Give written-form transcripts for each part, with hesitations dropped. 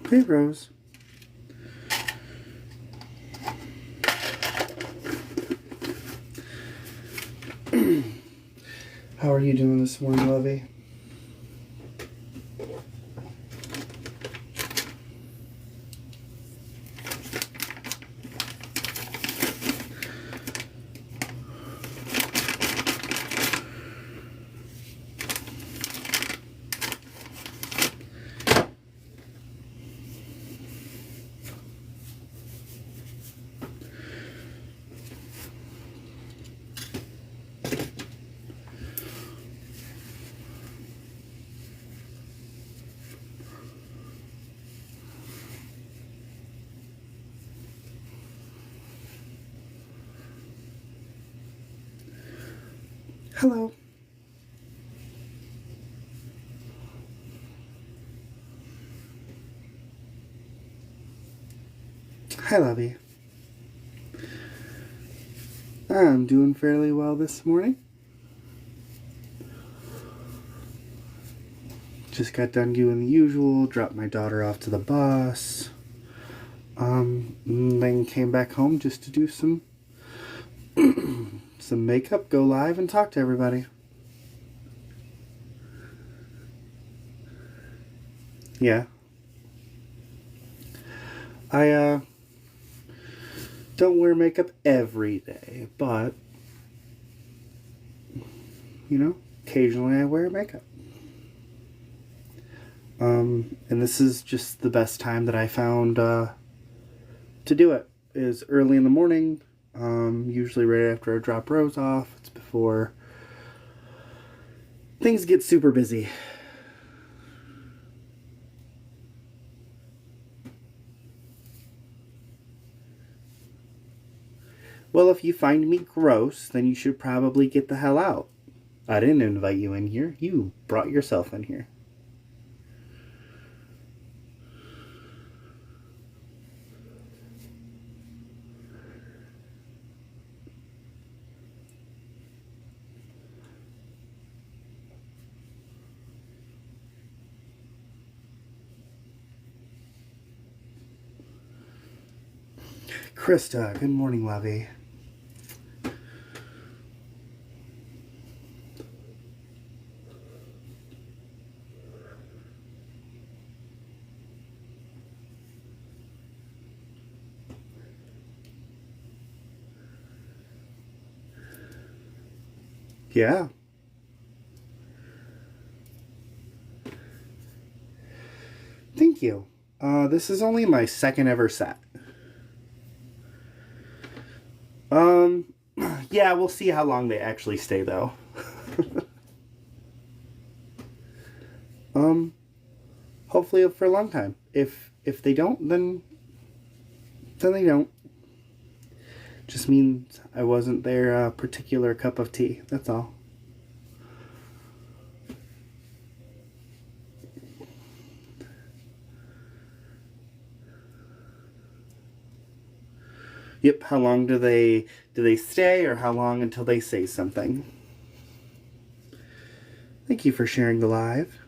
Hey, Rose. How are you doing this morning, Lovey? Hello. Hi, Lovey. I'm doing fairly well this morning. Just got done doing the usual, dropped my daughter off to the bus. Then came back home just to do some makeup, go live, and talk to everybody. Yeah. I don't wear makeup every day, but occasionally I wear makeup. And this is just the best time that I found to do it, is early in the morning, usually right after I drop Rose off. It's before things get super busy. Well, if you find me gross, then you should probably get the hell out. I didn't invite you in here. You brought yourself in here. Krista, good morning, Lovey. Yeah. Thank you. This is only my second ever set. Yeah, we'll see how long they actually stay, though. Hopefully for a long time. If they don't, then they don't. Just means I wasn't their particular cup of tea. That's all. Yep. How long do they stay, or how long until they say something? Thank you for sharing the live.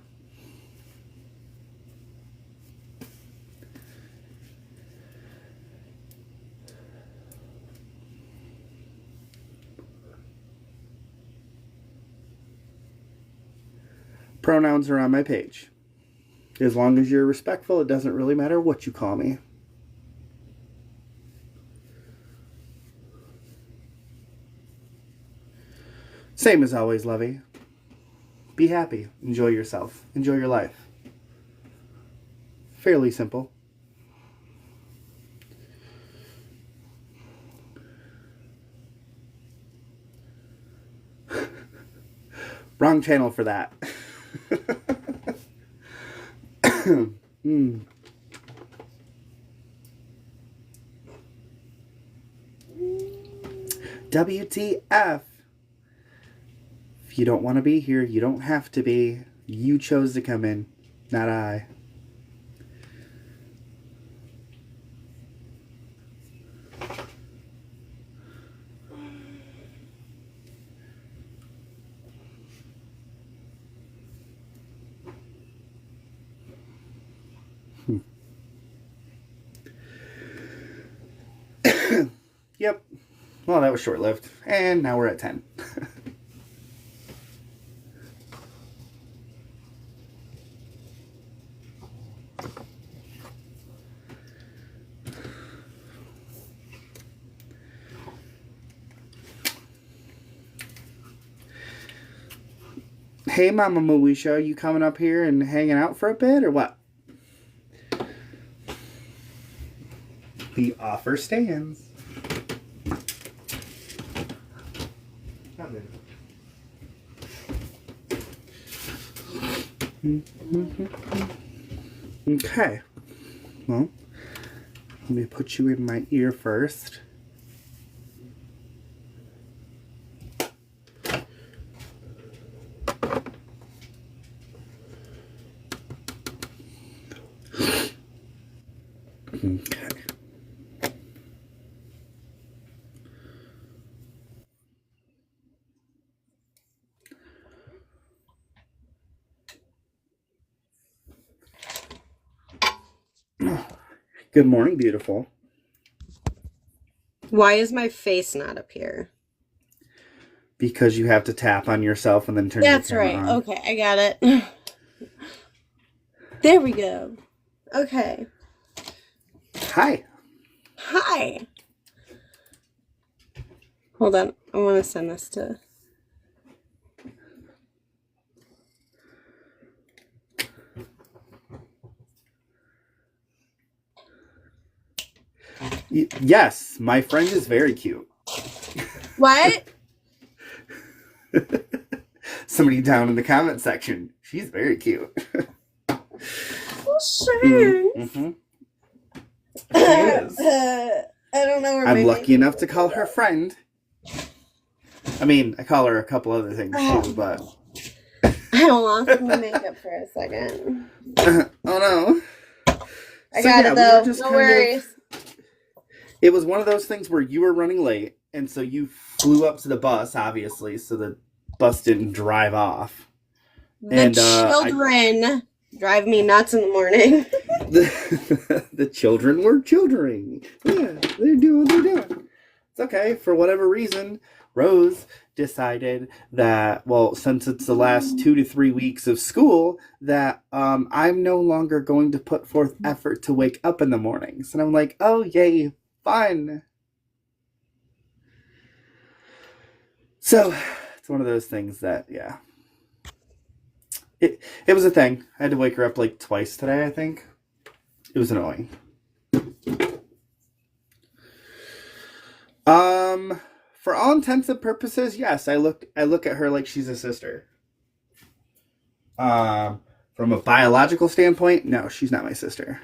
Pronouns are on my page. As long as you're respectful, it doesn't really matter what you call me. Same as always, Lovey. Be happy. Enjoy yourself. Enjoy your life. Fairly simple. Wrong channel for that. WTF. If you don't want to be here, you don't have to be. You chose to come in, not I. Yep. Well, that was short-lived. And now we're at 10. Hey, Mama Moesha, you coming up here and hanging out for a bit, or what? The offer stands. Okay. Well, let me put you in my ear first. Okay. Good morning, beautiful. Why is my face not up here? Because you have to tap on yourself and then turn That's your camera right. on. Okay, I got it. There we go. Okay. Hi. Hi. Hold on. I want to send this to... Yes, my friend is very cute. What? Somebody down in the comment section. She's very cute. Well, sure. Mm-hmm. She is. I don't know where I'm lucky enough to call her friend. I mean, I call her a couple other things too, but... I lost my makeup for a second. Oh no. I got it though. We no worries. It was one of those things where you were running late, and so you flew up to the bus, obviously, so the bus didn't drive off. The children drive me nuts in the morning. The children were childering. Yeah, they're doing what they're doing. It's okay. For whatever reason, Rose decided that, well, since it's the last 2 to 3 weeks of school, that I'm no longer going to put forth effort to wake up in the mornings. And I'm like, oh, yay, fun. So it's one of those things that, yeah. It was a thing. I had to wake her up like twice today, I think. It was annoying. For all intents and purposes, yes, I look at her like she's a sister. From a biological standpoint, no, she's not my sister.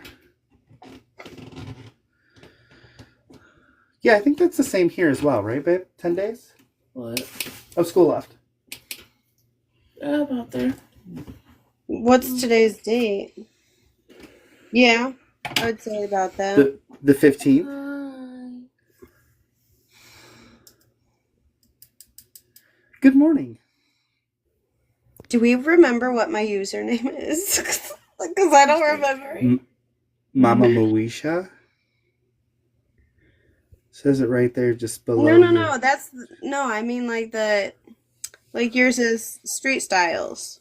Yeah, I think that's the same here as well, right, babe? 10 days? What? Oh, school left. About there. What's today's date? Yeah, I would say about that. The 15th. Good morning. Do we remember what my username is? Because I don't remember. Mama Moesha? Says it right there just below. No. No, I mean like yours is Street Styles.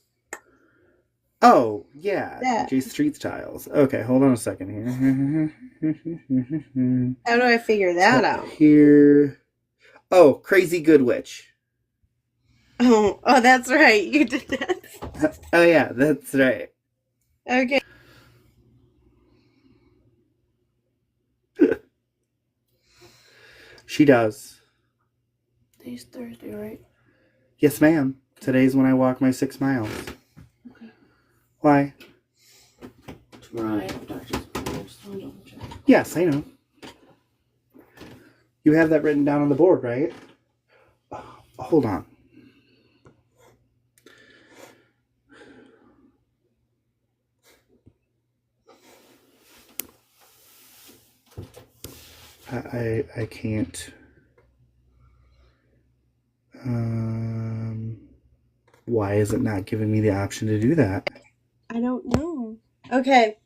Oh, yeah. Yeah. J Street Styles. Okay, hold on a second here. How do I figure that out? Here. Oh, Crazy Good Witch. Oh, that's right. You did that. Oh, yeah, that's right. Okay. She does. Today's Thursday, right? Yes, ma'am. Today's when I walk my 6 miles. Okay. Why? Tomorrow I have doctor's appointment. So I'll double check. Yes, I know. You have that written down on the board, right? Oh, hold on. I can't. Why is it not giving me the option to do that? I don't know. Okay.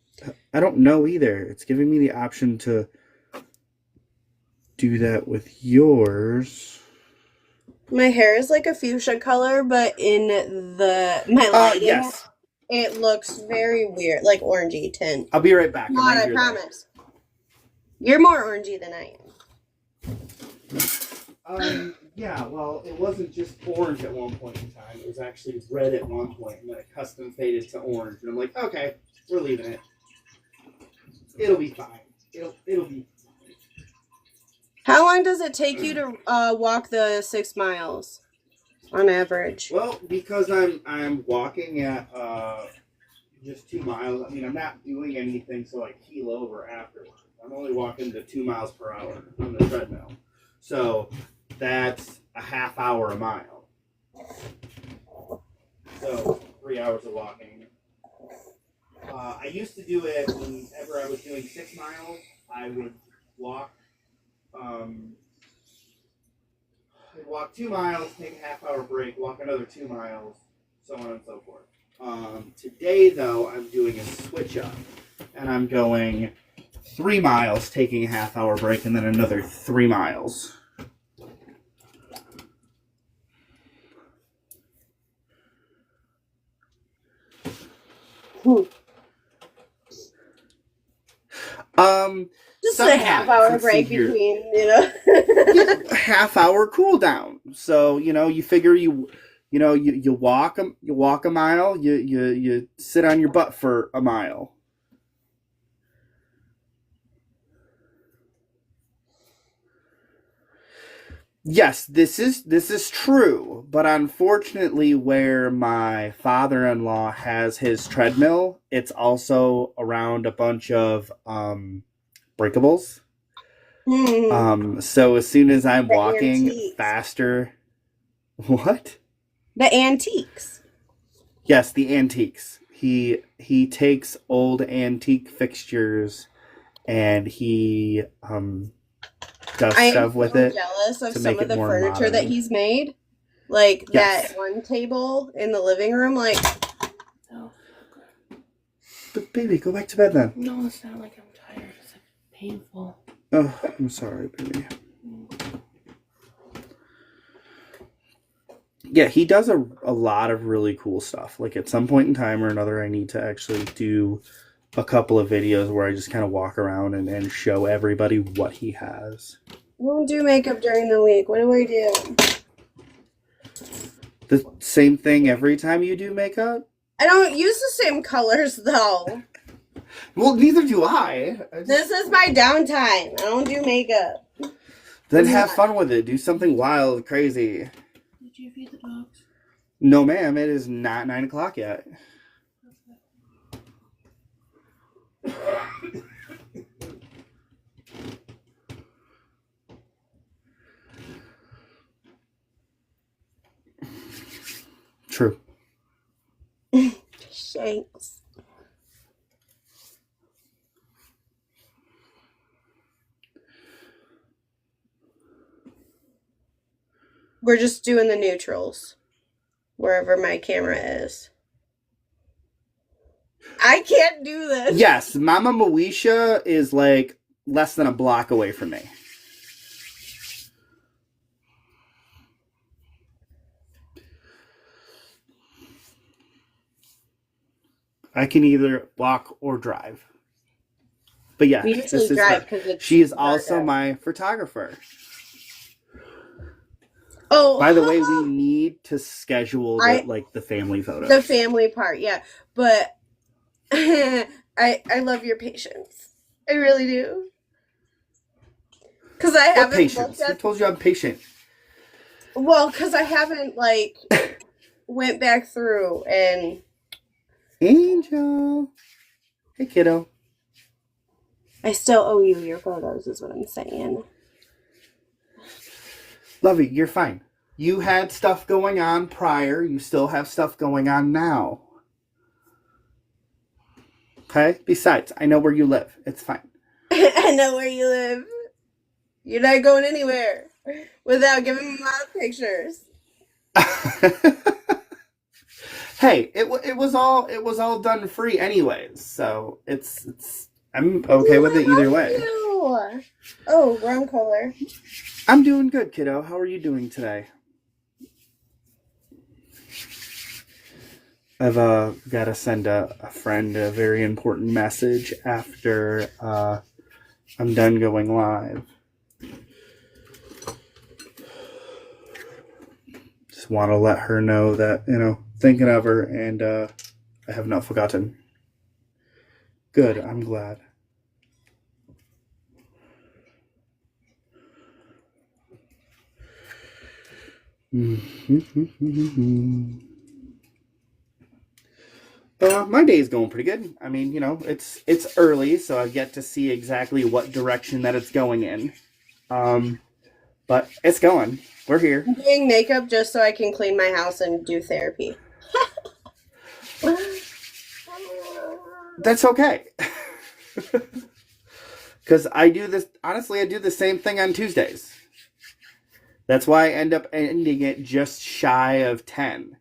I don't know either. It's giving me the option to do that with yours. My hair is like a fuchsia color, but in my lighting, Yes. it looks very weird, like orangey tint. I'll be right back. Not, I promise. You're more orangey than I am. Yeah, well, it wasn't just orange at one point in time. It was actually red at one point, and then it custom faded to orange. And I'm like, okay, we're leaving it. It'll be fine. It'll be. How long does it take you to walk the 6 miles on average? Well, because I'm walking at just 2 miles. I mean, I'm not doing anything so I keel over afterwards. I'm only walking to 2 miles per hour on the treadmill. So that's a half hour a mile. So 3 hours of walking. I used to do it whenever I was doing 6 miles. I would walk. I'd walk 2 miles, take a half hour break, walk another 2 miles, so on and so forth. Today, though, I'm doing a switch up, and I'm going 3 miles, taking a half hour break, and then another 3 miles. Just a half hour break between, half hour cool down. So, you figure you walk a mile, you sit on your butt for a mile. Yes, this is true, but unfortunately where my father-in-law has his treadmill, it's also around a bunch of breakables. So as soon as I'm walking faster. What? The antiques. Yes, the antiques. He takes old antique fixtures and he does stuff with it. I'm jealous of some of the furniture that he's made. Like that one table in the living room, like. No. But baby, go back to bed then. No, it's not like I'm tired. It's like painful. Oh, I'm sorry, baby. Yeah, he does a lot of really cool stuff. Like at some point in time or another, I need to actually do a couple of videos where I just kind of walk around and show everybody what he has. I don't do makeup during the week. What do I do? The same thing every time you do makeup? I don't use the same colors, though. Well, neither do I. This is my downtime. I don't do makeup. Then have fun with it. Do something wild, crazy. Did you feed the dogs? No, ma'am. It is not 9 o'clock yet. True. Shanks. We're just doing the neutrals wherever my camera is. I can't do this. Yes, Mama Moesha is like less than a block away from me. I can either walk or drive. But yeah, we usually drive because she is also my photographer. Oh, by the way, we need to schedule the family photos. The family part, yeah. But I love your patience. I really do. Because I haven't patience. Who told you I'm patient? Well, because I haven't went back through and. Angel, hey kiddo. I still owe you your photos, is what I'm saying. Lovey, you're fine. You had stuff going on prior. You still have stuff going on now. Okay? Besides, I know where you live. It's fine. I know where you live. You're not going anywhere without giving me my pictures. Hey, it was all done free anyways. So it's I'm okay with it either way. Oh, wrong color. I'm doing good, kiddo. How are you doing today? I've got to send a friend a very important message after I'm done going live. Just want to let her know that, thinking of her, and I have not forgotten. Good, I'm glad. My day's going pretty good. I mean, it's early, so I've yet to see exactly what direction that it's going in. But it's going. We're here. I'm doing makeup just so I can clean my house and do therapy. That's okay. Because I do this, honestly, I do the same thing on Tuesdays. That's why I end up ending it just shy of 10.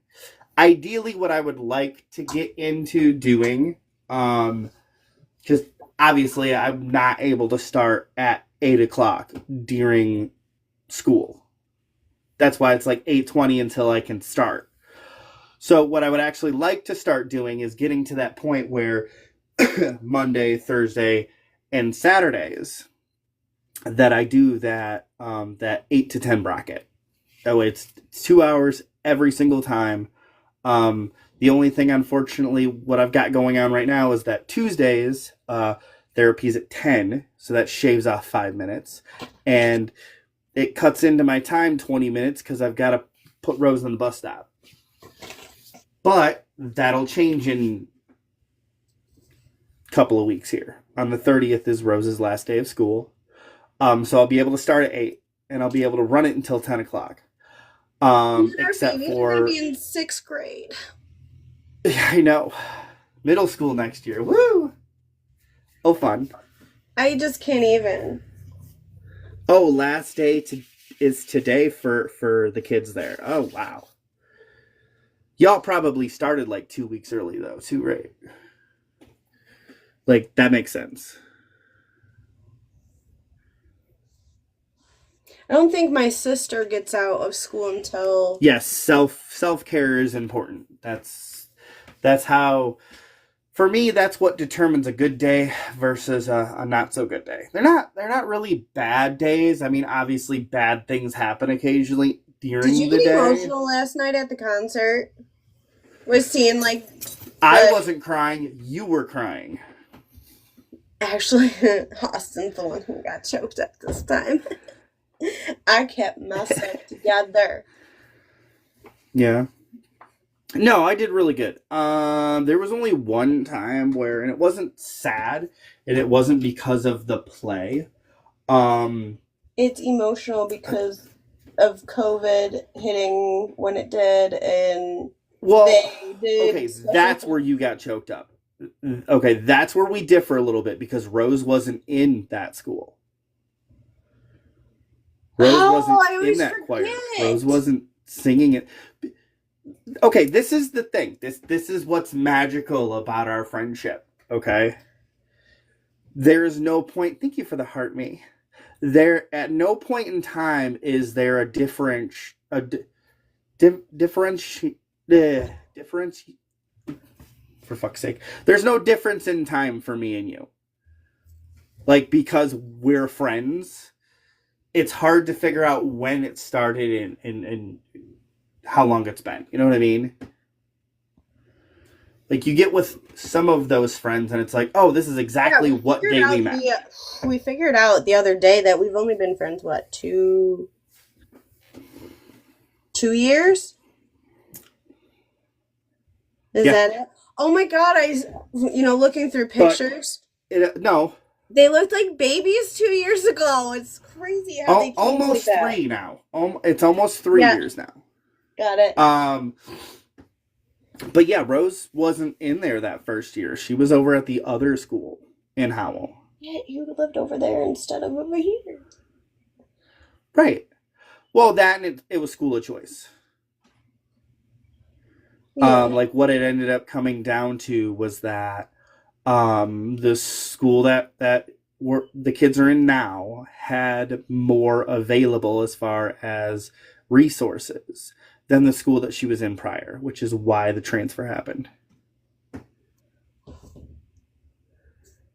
Ideally, what I would like to get into doing, because obviously I'm not able to start at 8 o'clock during school. That's why it's like 8:20 until I can start. So what I would actually like to start doing is getting to that point where Monday, Thursday, and Saturdays that I do that 8 to 10 bracket. That way it's 2 hours every single time. The only thing, unfortunately, what I've got going on right now is that Tuesdays, therapy's at 10, so that shaves off 5 minutes. And it cuts into my time 20 minutes because I've got to put Rose on the bus stop. But that'll change in a couple of weeks here. On the 30th is Rose's last day of school. So I'll be able to start at 8, and I'll be able to run it until 10 o'clock. Except for... You're going to be in 6th grade. I know. Middle school next year. Woo! Oh, fun. I just can't even. Oh, last day is today for the kids there. Oh, wow. Y'all probably started like 2 weeks early, though, too, right? Like, that makes sense. I don't think my sister gets out of school until... Yes, self-care is important. That's how... For me, that's what determines a good day versus a not so good day. They're not really bad days. I mean, obviously, bad things happen occasionally during the day. Did you get emotional last night at the concert? Was seeing like... I wasn't crying. You were crying. Actually, Austin's the one who got choked up this time. I kept myself together. Yeah. No, I did really good. There was only one time where, and it wasn't sad, and it wasn't because of the play. It's emotional because of COVID hitting when it did, and they did. Okay, that's where you got choked up. Okay, that's where we differ a little bit because Rose wasn't in that school. Rose wasn't in that choir. Rose wasn't singing it. Okay, this is the thing. This is what's magical about our friendship, okay? There is no point... Thank you for the heart, me. There, at no point in time is there a difference... For fuck's sake. There's no difference in time for me and you. Like, because we're friends, it's hard to figure out when it started and how long it's been. You know what I mean? Like, you get with some of those friends and it's like, oh, this is exactly what day we met. We figured out the other day that we've only been friends, what, 2 years? Is that it? Oh my God, looking through pictures. No. They looked like babies 2 years ago. It's crazy how they almost like 3 now. It's almost 3 years now. Got it. But yeah, Rose wasn't in there that first year. She was over at the other school in Howell. Yeah, you lived over there instead of over here. Right. Well, that and it was school of choice. Yeah. Like what it ended up coming down to was that the school that the kids are in now had more available as far as resources than the school that she was in prior, which is why the transfer happened.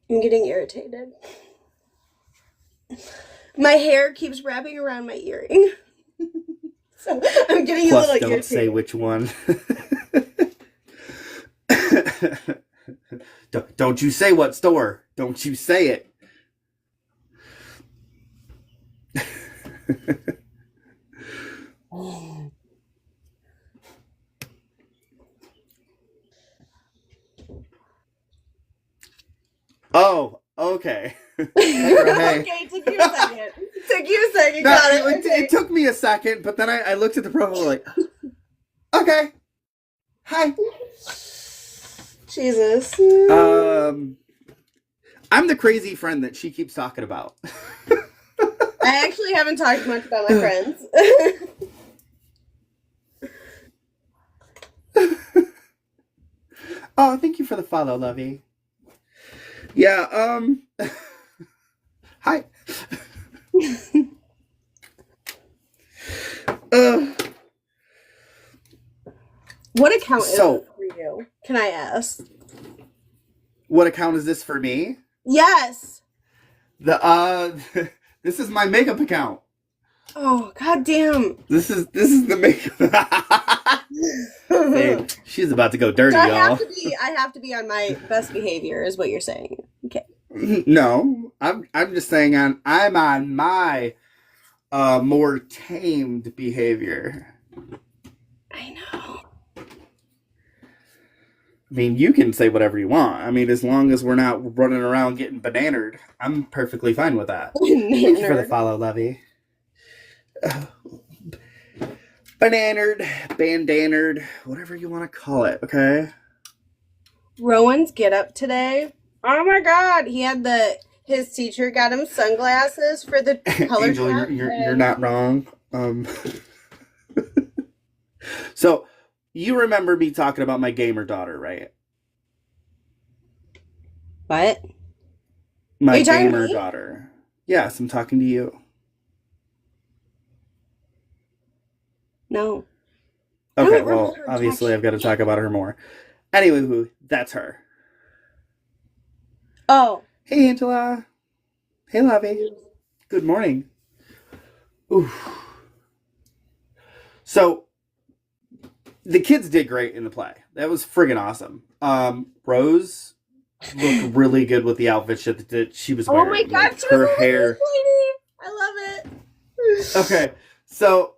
I'm getting irritated. My hair keeps wrapping around my earring. So I'm getting Plus, a little don't irritated. say which one. Don't you say what store. Don't you say it. Oh, okay. Hey, girl, hey. Okay, took you a second. No, Got it. Okay. It took me a second, but then I looked at the profile like, okay. Hi. Jesus. I'm the crazy friend that she keeps talking about. I actually haven't talked much about my friends. Oh, thank you for the follow, Lovey. Yeah, hi. What account is So- it for you? Can I ask? What account is this for me? Yes. This is my makeup account. Oh, goddamn. This is the makeup. Hey, she's about to go dirty, So I y'all. have to be on my best behavior, is what you're saying. Okay. No, I'm just saying I'm on my more tamed behavior. I know. I mean, you can say whatever you want. I mean, as long as we're not running around getting bananered, I'm perfectly fine with that. Thank you for the follow, Lovey. Bananered, bandanered, whatever you want to call it, okay? Rowan's get up today. Oh my god, he had his teacher got him sunglasses for the color Angel, class. you're not wrong. So, you remember me talking about my gamer daughter, right? What? My Are you talking to gamer me? daughter. Yes, I'm talking to you. No. Okay, don't well, remember obviously talking- I've got to talk about her more. Anyway, that's her. Oh. Hey, Angela. Hey, Lovey. Good morning. Oof. So, the kids did great in the play. That was friggin' awesome. Rose looked really good with the outfit that she was wearing. Oh my god, Like, she was her a hair. lady. I love it. Okay, so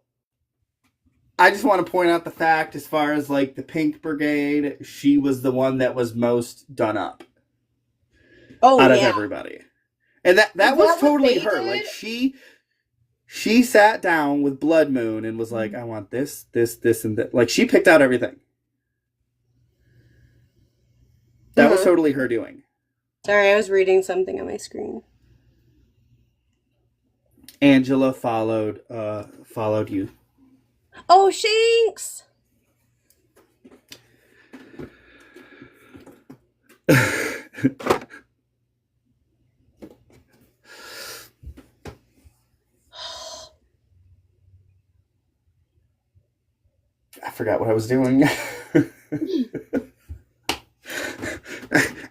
I just want to point out the fact, as far as like the Pink Brigade, she was the one that was most done up Oh out yeah. of everybody, and that Is that was what totally they her. did? Like she sat down with Blood Moon and was like, "I want this, and that." Like she picked out everything. That was totally her doing. Sorry, I was reading something on my screen. Angela followed you. Oh, Shanks! I forgot what I was doing.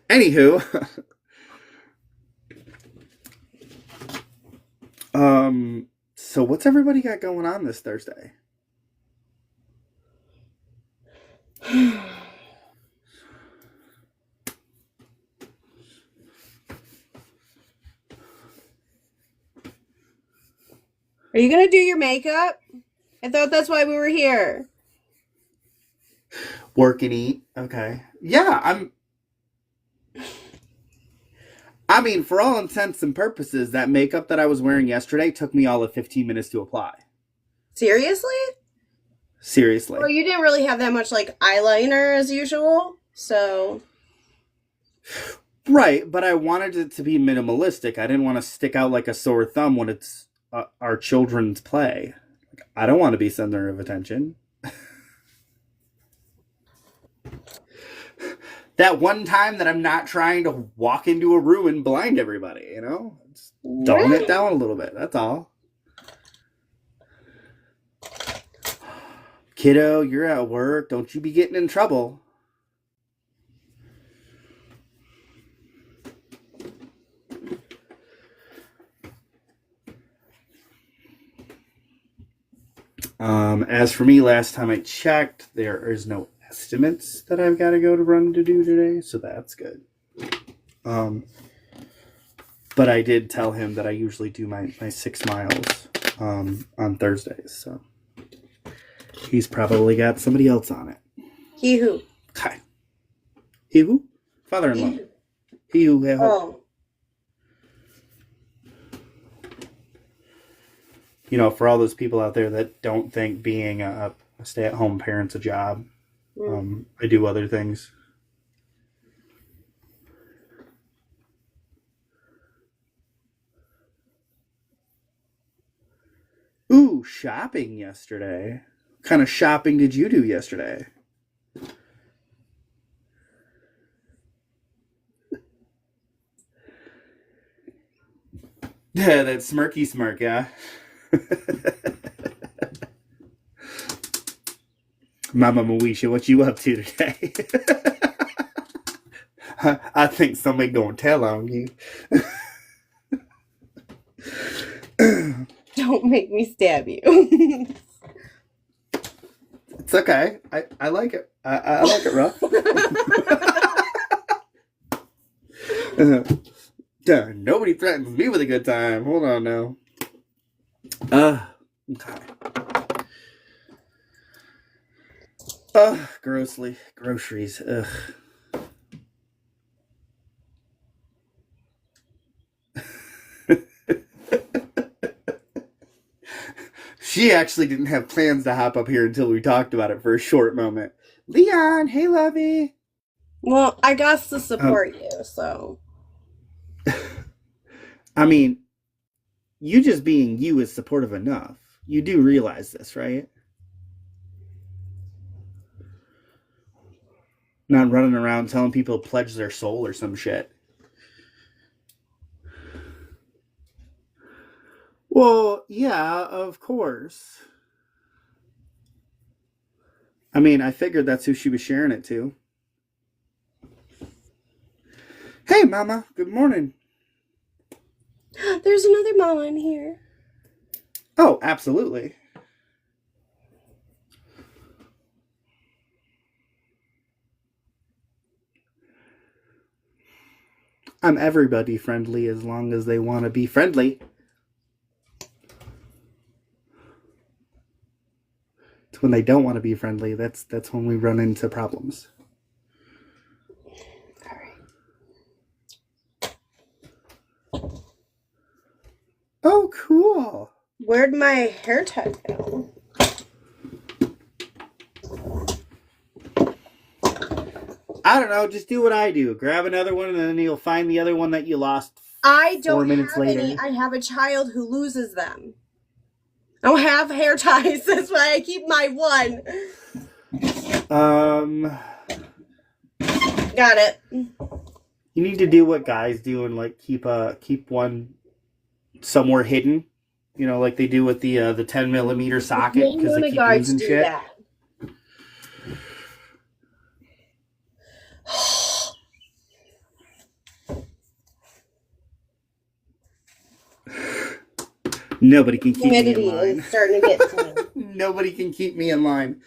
Anywho, so what's everybody got going on this Thursday? Are you gonna do your makeup? I thought that's why we were here. Work and eat. Okay. Yeah, I mean, for all intents and purposes, that makeup that I was wearing yesterday took me all of 15 minutes to apply. Seriously? Seriously. Well, you didn't really have that much like eyeliner as usual, so Right, but I wanted it to be minimalistic. I didn't want to stick out like a sore thumb when it's our children's play. Like, I don't want to be center of attention. that one time that I'm not trying to walk into a room and blind everybody, you know? Just dumbing it down a little bit, that's all. Kiddo, you're at work. Don't you be getting in trouble. As for me, last time I checked, there is no estimates that I've got to go to run to do today, so that's good. But I did tell him that I usually do my 6 miles on Thursdays, so he's probably got somebody else on it. He who? Okay. He who? Father-in-law. He who. Oh. You know, for all those people out there that don't think being a stay-at-home parent's a job, I do other things. Ooh, shopping yesterday. What kind of shopping did you do yesterday? Yeah, that smirky smirk, yeah. Mama Moesha, what you up to today? I think somebody gonna tell on you. Don't make me stab you. It's okay. I like it. I like it rough. Nobody threatens me with a good time. Hold on now. Okay. Groceries. Ugh. She actually didn't have plans to hop up here until we talked about it for a short moment. Leon, hey, lovey. Well, I got to support you, so. I mean, you just being you is supportive enough. You do realize this, right? Not running around telling people to pledge their soul or some shit. Well, yeah, of course. I mean, I figured that's who she was sharing it to. Hey, Mama. Good morning. There's another mama in here. Oh, absolutely. I'm everybody friendly as long as they want to be friendly. It's when they don't want to be friendly. That's when we run into problems. All right. Oh, cool. Where'd my hair tie go? I don't know. Just do what I do. Grab another one, and then you'll find the other one that you lost. I don't 4 minutes have later. any. I have a child who loses them. I don't have hair ties. That's why I keep my one. Got it. You need to do what guys do and like keep one somewhere hidden. You know, like they do with the 10mm socket because they keep losing shit. That. Nobody can keep me in Humidity line. is starting to get to me. Nobody can keep me in line.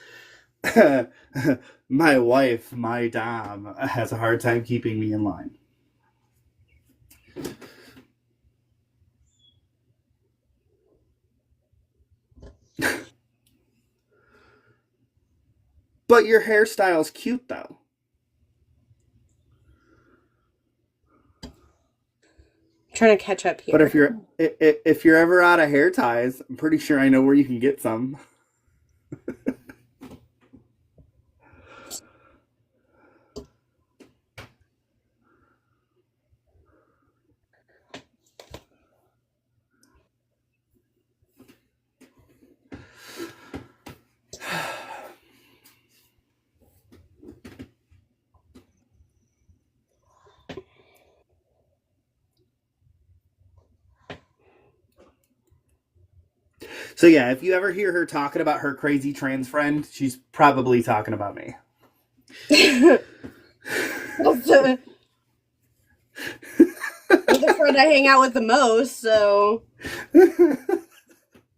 My wife, my dom, has a hard time keeping me in line. But your hairstyle's cute, though. Trying to catch up here. But if you're ever out of hair ties, I'm pretty sure I know where you can get some. So yeah, if you ever hear her talking about her crazy trans friend, she's probably talking about me. That's the friend I hang out with the most, so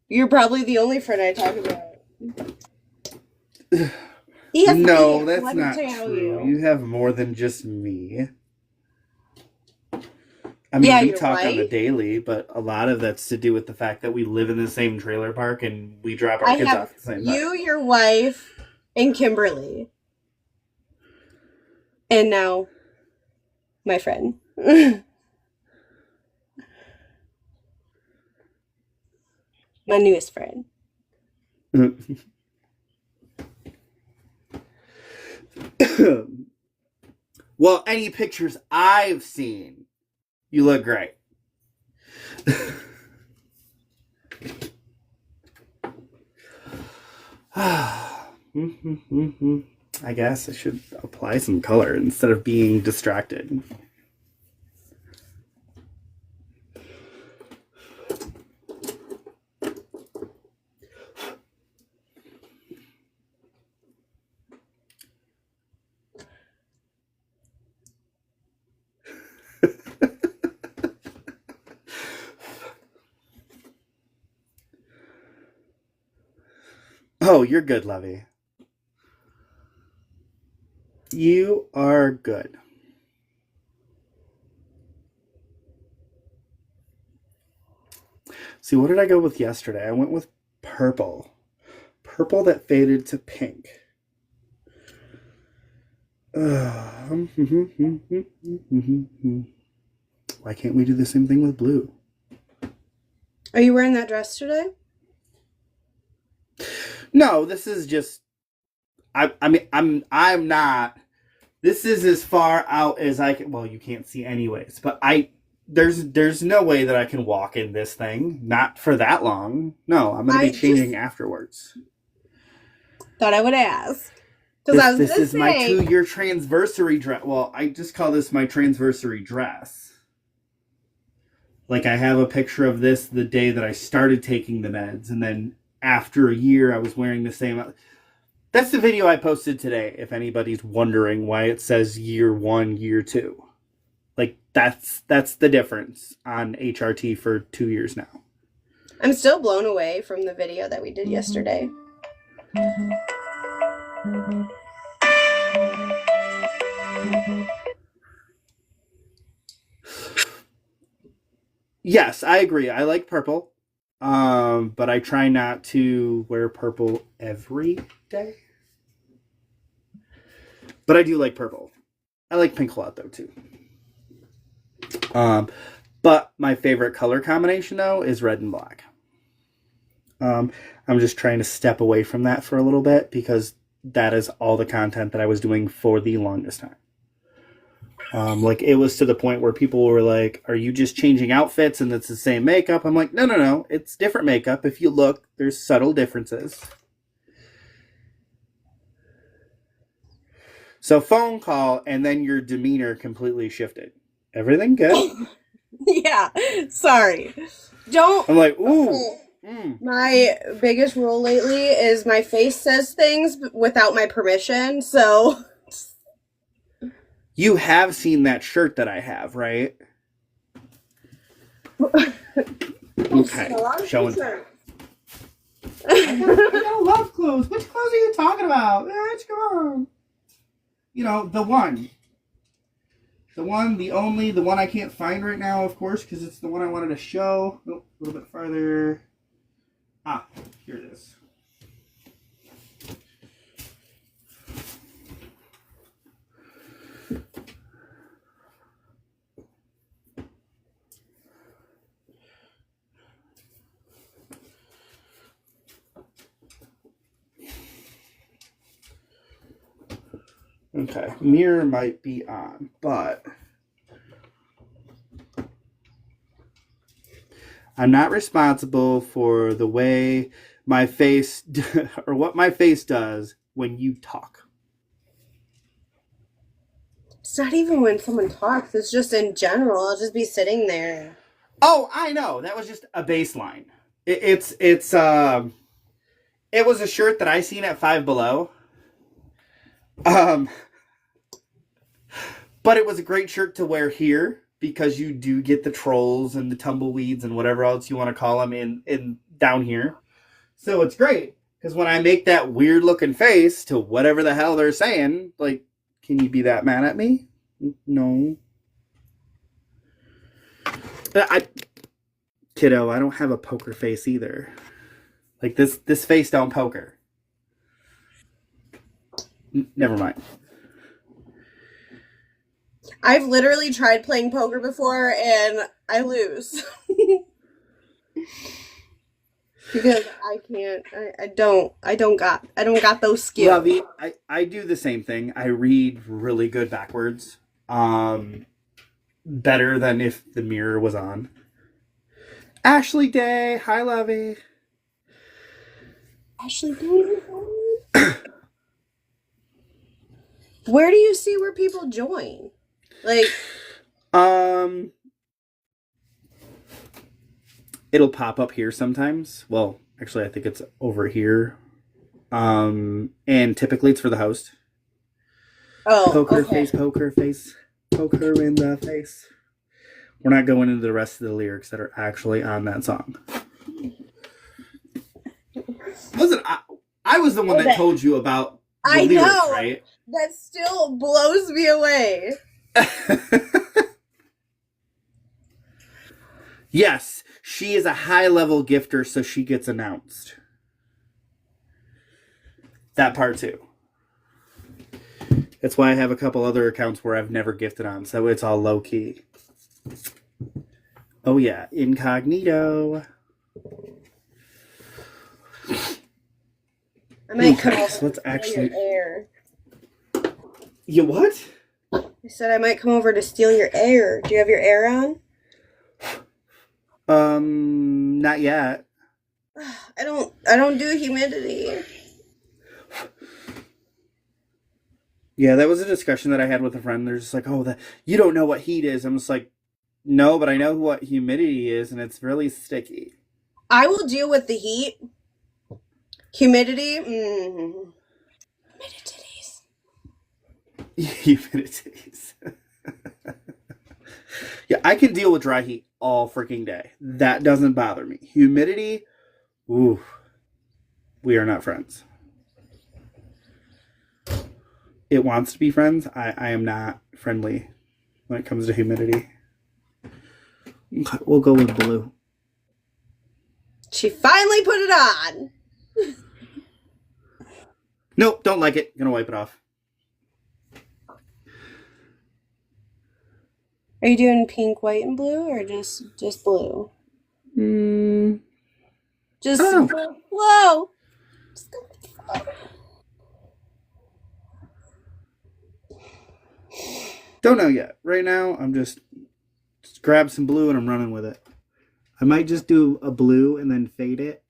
you're probably the only friend I talk about. Yes, No, yes, that's let me not tell true. you. You have more than just me. I mean, Yeah, we your talk on the wife. daily, but a lot of that's to do with the fact that we live in the same trailer park and we drop our I kids have off at the same time. you, your wife, and Kimberly. And now my friend. My newest friend. Well, any pictures I've seen, you look great. I guess I should apply some color instead of being distracted. Oh, you're good, Lovey. You are good. See, what did I go with yesterday? I went with purple. Purple that faded to pink. Why can't we do the same thing with blue? Are you wearing that dress today? No, this is just. I'm not. This is as far out as I can. Well, you can't see anyways, but there's no way that I can walk in this thing. Not for that long. No, I'm gonna be changing afterwards. Thought I would ask. Because This is my 2-year transversary dress. Well, I just call this my transversary dress. Like, I have a picture of this the day that I started taking the meds, and then after a year, I was wearing the same. That's the video I posted today, if anybody's wondering why it says year 1, year 2. Like, that's the difference on HRT for 2 years now. I'm still blown away from the video that we did yesterday. Yes, I agree. I like purple. But I try not to wear purple every day. But I do like purple. I like pink a lot though too. But my favorite color combination though is red and black. I'm just trying to step away from that for a little bit because that is all the content that I was doing for the longest time. Like, it was to the point where people were like, are you just changing outfits and it's the same makeup? I'm like, no. It's different makeup. If you look, there's subtle differences. So phone call and then your demeanor completely shifted. Everything good? Yeah, sorry. Don't. I'm like, ooh. My biggest rule lately is my face says things without my permission, so. You have seen that shirt that I have, right? Okay, showing. I got love clothes. Which clothes are you talking about? Which one? You know, the one, the only, the one I can't find right now, of course, because it's the one I wanted to show. Oh, a little bit farther. Ah, here it is. Okay, mirror might be on, but I'm not responsible for the way my face or what my face does when you talk. It's not even when someone talks, it's just in general. I'll just be sitting there. Oh, I know. That was just a baseline. It was a shirt that I seen at Five Below. Um, but it was a great shirt to wear here because you do get the trolls and the tumbleweeds and whatever else you want to call them in down here. So it's great because when I make that weird looking face to whatever the hell they're saying, like, can you be that mad at me? No. Kiddo, I don't have a poker face either. Like this face don't poker. Never mind. I've literally tried playing poker before and I lose. Because I can't. I don't got those skills. Lovey, I do the same thing. I read really good backwards. Better than if the mirror was on. Ashley Day, hi Lovey. Ashley Day. Where do you see where people join? Like, it'll pop up here sometimes. Well, actually, I think it's over here. And typically it's for the host. oh, Poker okay. face, poker face, poker in the face. We're not going into the rest of the lyrics that are actually on that song. Listen, I was the one that told you about the I lyrics, know. right? That still blows me away. Yes, she is a high-level gifter, so she gets announced. That part too. That's why I have a couple other accounts where I've never gifted on, so it's all low-key. Oh yeah, incognito. I might come over So let's to actually. steal your air. You what? I said I might come over to steal your air. Do you have your air on? Not yet. I don't do humidity. Yeah, that was a discussion that I had with a friend. They're just like, oh, you don't know what heat is. I'm just like, no, but I know what humidity is, and it's really sticky. I will deal with the heat. Humidity, Humidities. Yeah, I can deal with dry heat all freaking day. That doesn't bother me. Humidity, ooh, we are not friends. It wants to be friends. I am not friendly when it comes to humidity. Okay, we'll go with blue. She finally put it on. Nope, don't like it. Gonna wipe it off. Are you doing pink, white, and blue, or just blue? Just whoa. Just go with the flow. Don't know yet. Right now, I'm just grab some blue and I'm running with it. I might just do a blue and then fade it.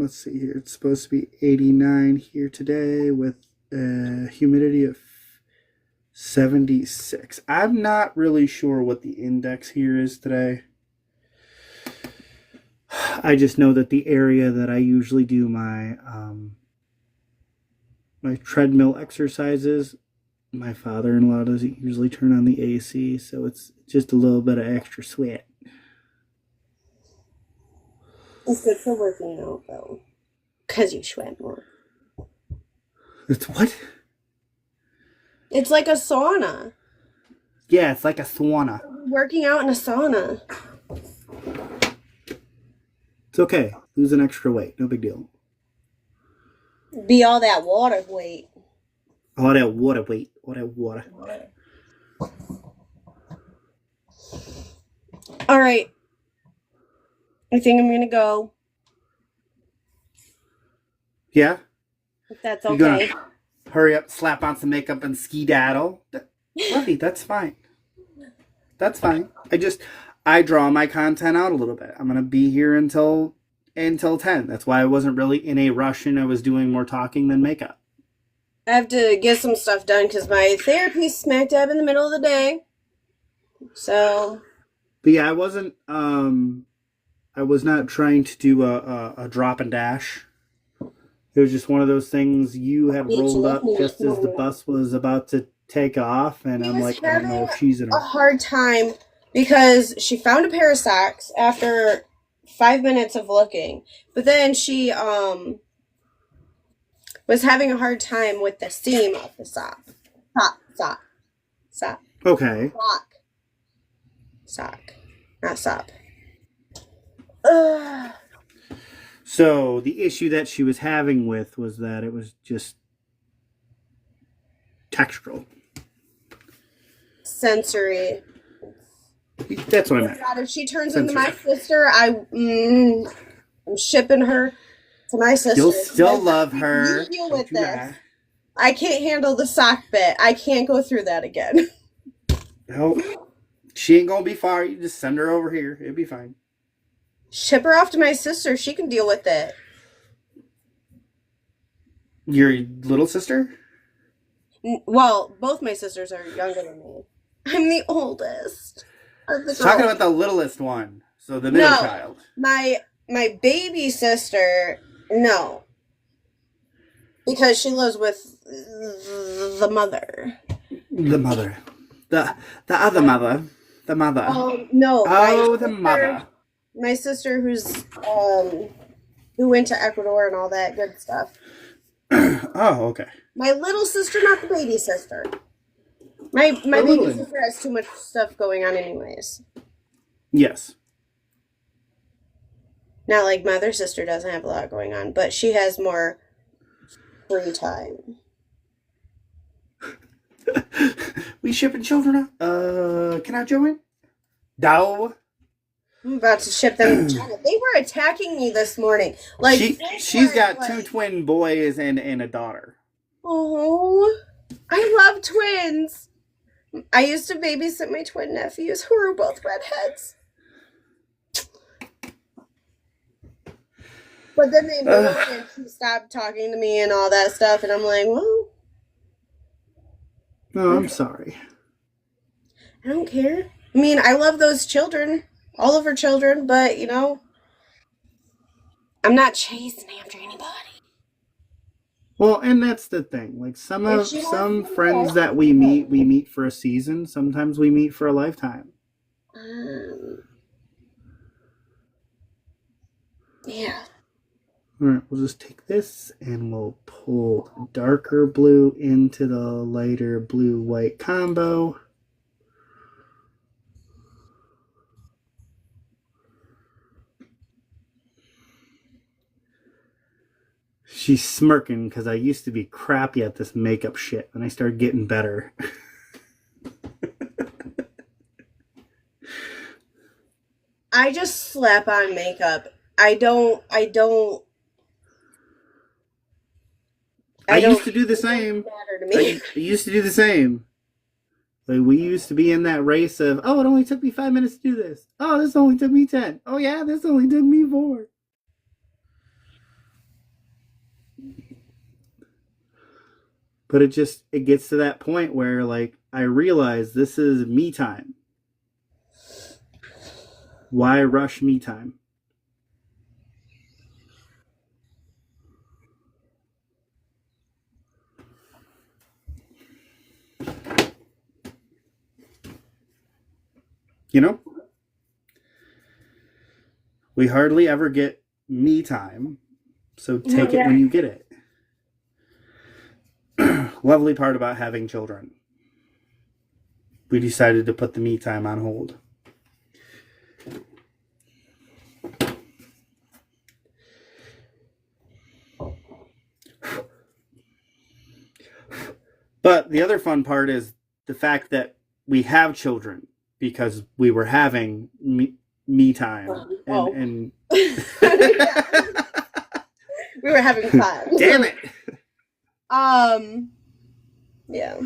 Let's see here. It's supposed to be 89 here today with a humidity of 76. I'm not really sure what the index here is today. I just know that the area that I usually do my my treadmill exercises, my father-in-law doesn't usually turn on the AC, so it's just a little bit of extra sweat. It's good for working out, though. Because you sweat more. It's what? It's like a sauna. Yeah, it's like a sauna. Working out in a sauna. It's okay. Lose an extra weight. No big deal. Be all that water weight. All that water weight. All that water. All right. I think I'm going to go. Yeah? If that's You're okay. gonna hurry up, slap on some makeup, and skedaddle. Lovey, that's fine. That's fine. I draw my content out a little bit. I'm gonna be here until until 10. That's why I wasn't really in a rush and I was doing more talking than makeup. I have to get some stuff done because my therapy's smack dab in the middle of the day. So. But yeah, I wasn't. I was not trying to do a drop and dash. It was just one of those things. You had rolled up just as the bus was about to take off, and I'm like, I don't know if she's in a hard time because she found a pair of socks after 5 minutes of looking, but then she was having a hard time with the seam of the sock. Sock. Okay. Sock. Not sop. So the issue that she was having with was that it was just textural. Sensory. That's what I meant. God, if she turns into my sister, I'm shipping her to my sister. You'll still love her. Deal with this. I can't handle the sock bit. I can't go through that again. No, she ain't gonna be far. You just send her over here. It'll be fine. Ship her off to my sister. She can deal with it. Your little sister? Well, both my sisters are younger than me. I'm the oldest of the girls. Talking about the littlest one. So the middle child. My baby sister, no. Because she lives with the mother. The mother. The other mother. The mother. No. Oh, the mother. My sister who went to Ecuador and all that good stuff. Oh, okay. My little sister, not the baby sister. My baby sister has too much stuff going on anyways. Yes. Not like my other sister doesn't have a lot going on, but she has more free time. We shipping children out? Can I join? No. I'm about to ship them to China. They were attacking me this morning. Like she's got two twin boys and a daughter. Oh, I love twins. I used to babysit my twin nephews who were both redheads. But then they moved and she stopped talking to me and all that stuff, and I'm like, well. Oh, I'm sorry. I don't care. I mean, I love those children. All of her children, but, you know, I'm not chasing after anybody. Well, and that's the thing. Like some friends that we meet for a season. Sometimes we meet for a lifetime. Yeah. All right, we'll just take this and we'll pull darker blue into the lighter blue-white combo. She's smirking because I used to be crappy at this makeup shit, and I started getting better. I just slap on makeup. I used to do the same. I used to do the same. Like, we used to be in that race of, oh, it only took me 5 minutes to do this. Oh, this only took me 10. Oh, yeah, this only took me 4. But it gets to that point where, like, I realize this is me time. Why rush me time? You know? We hardly ever get me time, so take it when you get it. Lovely part about having children. We decided to put the me time on hold. But the other fun part is the fact that we have children because we were having me time. And we were having fun. Damn it. Yeah.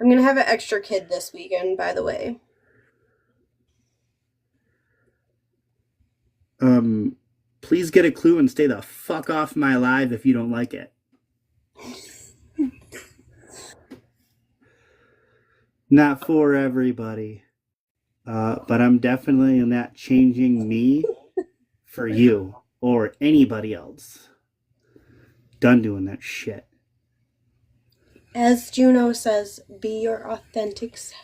I'm going to have an extra kid this weekend, by the way. Please get a clue and stay the fuck off my live if you don't like it. Not for everybody. But I'm definitely not changing me for you or anybody else. Done doing that shit. As Juno says, be your authentic self.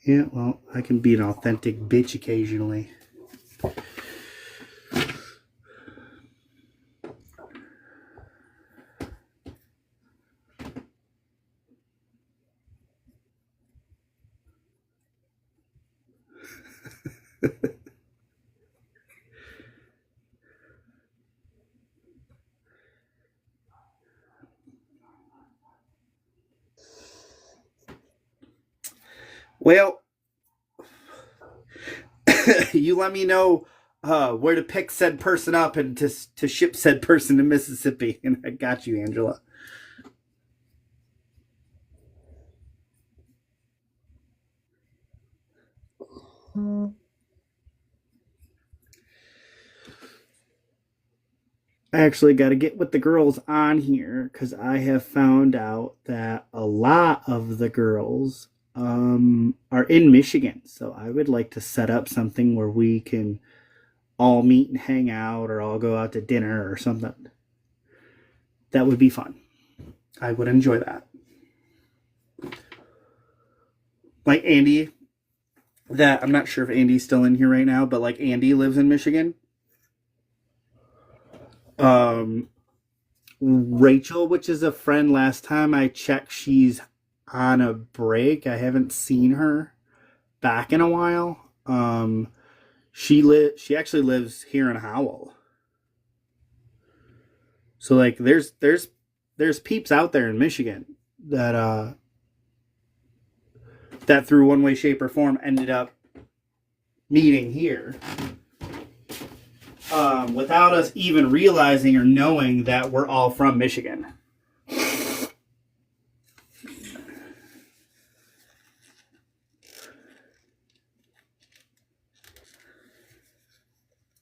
Yeah, well, I can be an authentic bitch occasionally. Well, you let me know where to pick said person up and to ship said person to Mississippi. And I got you, Angela. I actually got to get with the girls on here because I have found out that a lot of the girls are in Michigan. So I would like to set up something where we can all meet and hang out or all go out to dinner or something. That would be fun. I would enjoy that. Like Andy, that I'm not sure if Andy's still in here right now, but like Andy lives in Michigan. Rachel, which is a friend, last time I checked, she's on a break. I haven't seen her back in a while. She actually lives here in Howell. So like there's peeps out there in Michigan that that through one way, shape, or form ended up meeting here. Without us even realizing or knowing that we're all from Michigan.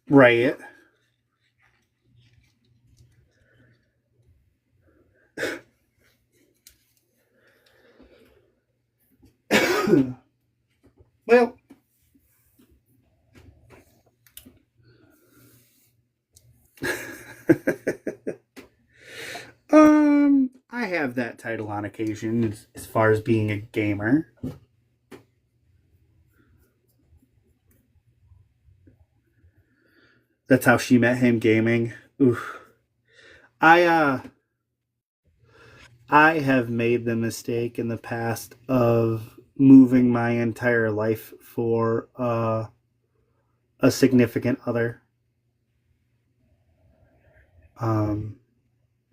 Right. Well, I have that title on occasion as far as being a gamer. That's how she met him, gaming. Oof. I have made the mistake in the past of moving my entire life for a significant other.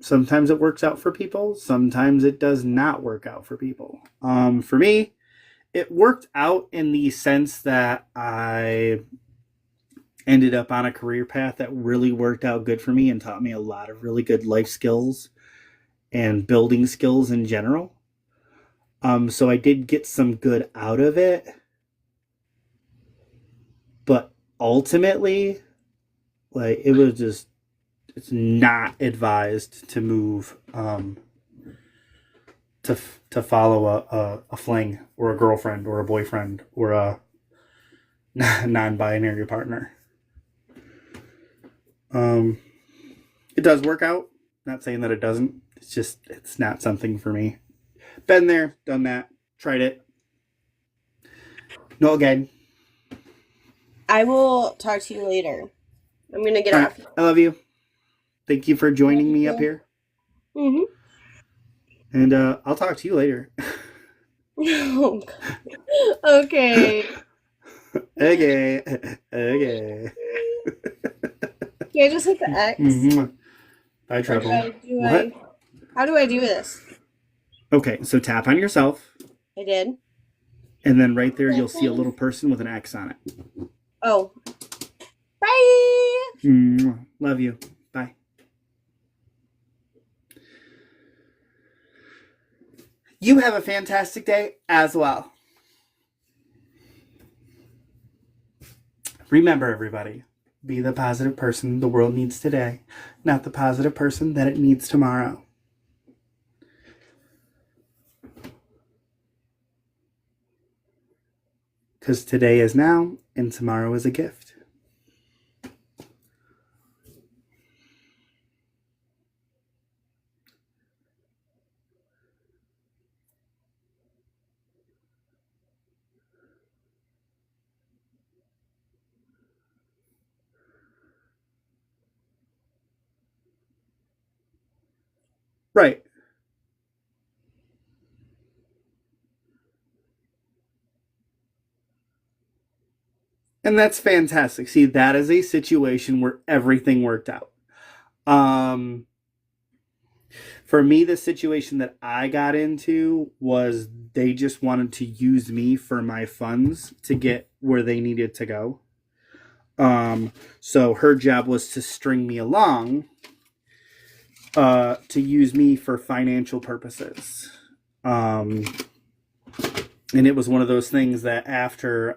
Sometimes it works out for people. Sometimes it does not work out for people. For me, it worked out in the sense that I ended up on a career path that really worked out good for me and taught me a lot of really good life skills and building skills in general. So I did get some good out of it. But ultimately, like, it was just, it's not advised to move to follow a fling or a girlfriend or a boyfriend or a non-binary partner. It does work out. Not saying that it doesn't. It's just, it's not something for me. Been there, done that, tried it. No again. I will talk to you later. I'm going to get off. I love you. Thank you for joining me up here. Mm-hmm. And I'll talk to you later. Oh, okay. Okay. Okay. Can I just hit the X? Mm-hmm. Bye, Trouble. How do I do this? Okay, so tap on yourself. I did. And then right there, you'll see a little person with an X on it. Oh. Bye. Love you. Bye. You have a fantastic day as well. Remember, everybody, be the positive person the world needs today, not the positive person that it needs tomorrow. Because today is now, and tomorrow is a gift. Right. And that's fantastic. See, that is a situation where everything worked out. Um, for me, the situation that I got into was they just wanted to use me for my funds to get where they needed to go. So her job was to string me along, to use me for financial purposes. And it was one of those things that after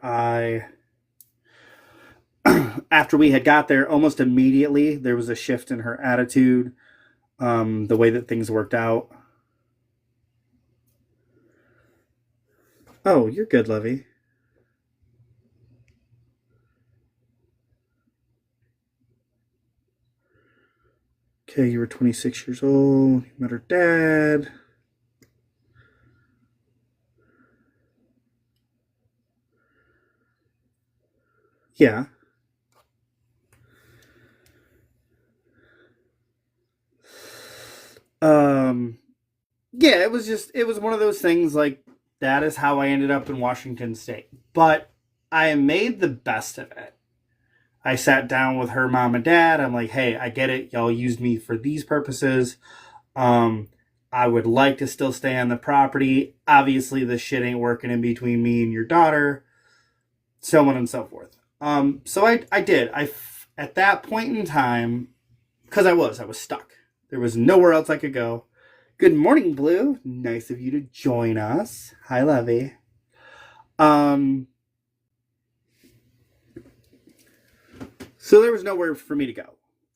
we had got there, almost immediately there was a shift in her attitude, the way that things worked out. Oh, you're good, Lovey. Okay, you were 26 years old. You met her dad. Yeah. Um, yeah, it was one of those things like that is how I ended up in Washington State. But I made the best of it. I sat down with her mom and dad. I'm like, hey, I get it. Y'all used me for these purposes. Um, I would like to still stay on the property. Obviously, this shit ain't working in between me and your daughter, so on and so forth. So I did. At that point in time, because I was stuck. There was nowhere else I could go. Good morning, Blue. Nice of you to join us. Hi, Lovey. So there was nowhere for me to go.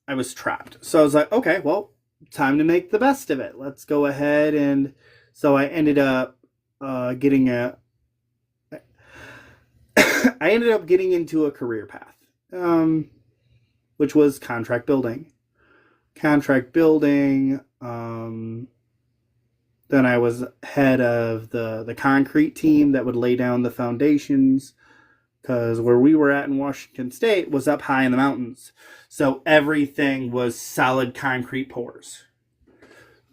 I was trapped. So I was like, okay, well, time to make the best of it. Let's go ahead. And so I ended up getting I ended up getting into a career path, which was contract building. Then I was head of the concrete team that would lay down the foundations, because where we were at in Washington State was up high in the mountains. So everything was solid concrete pours.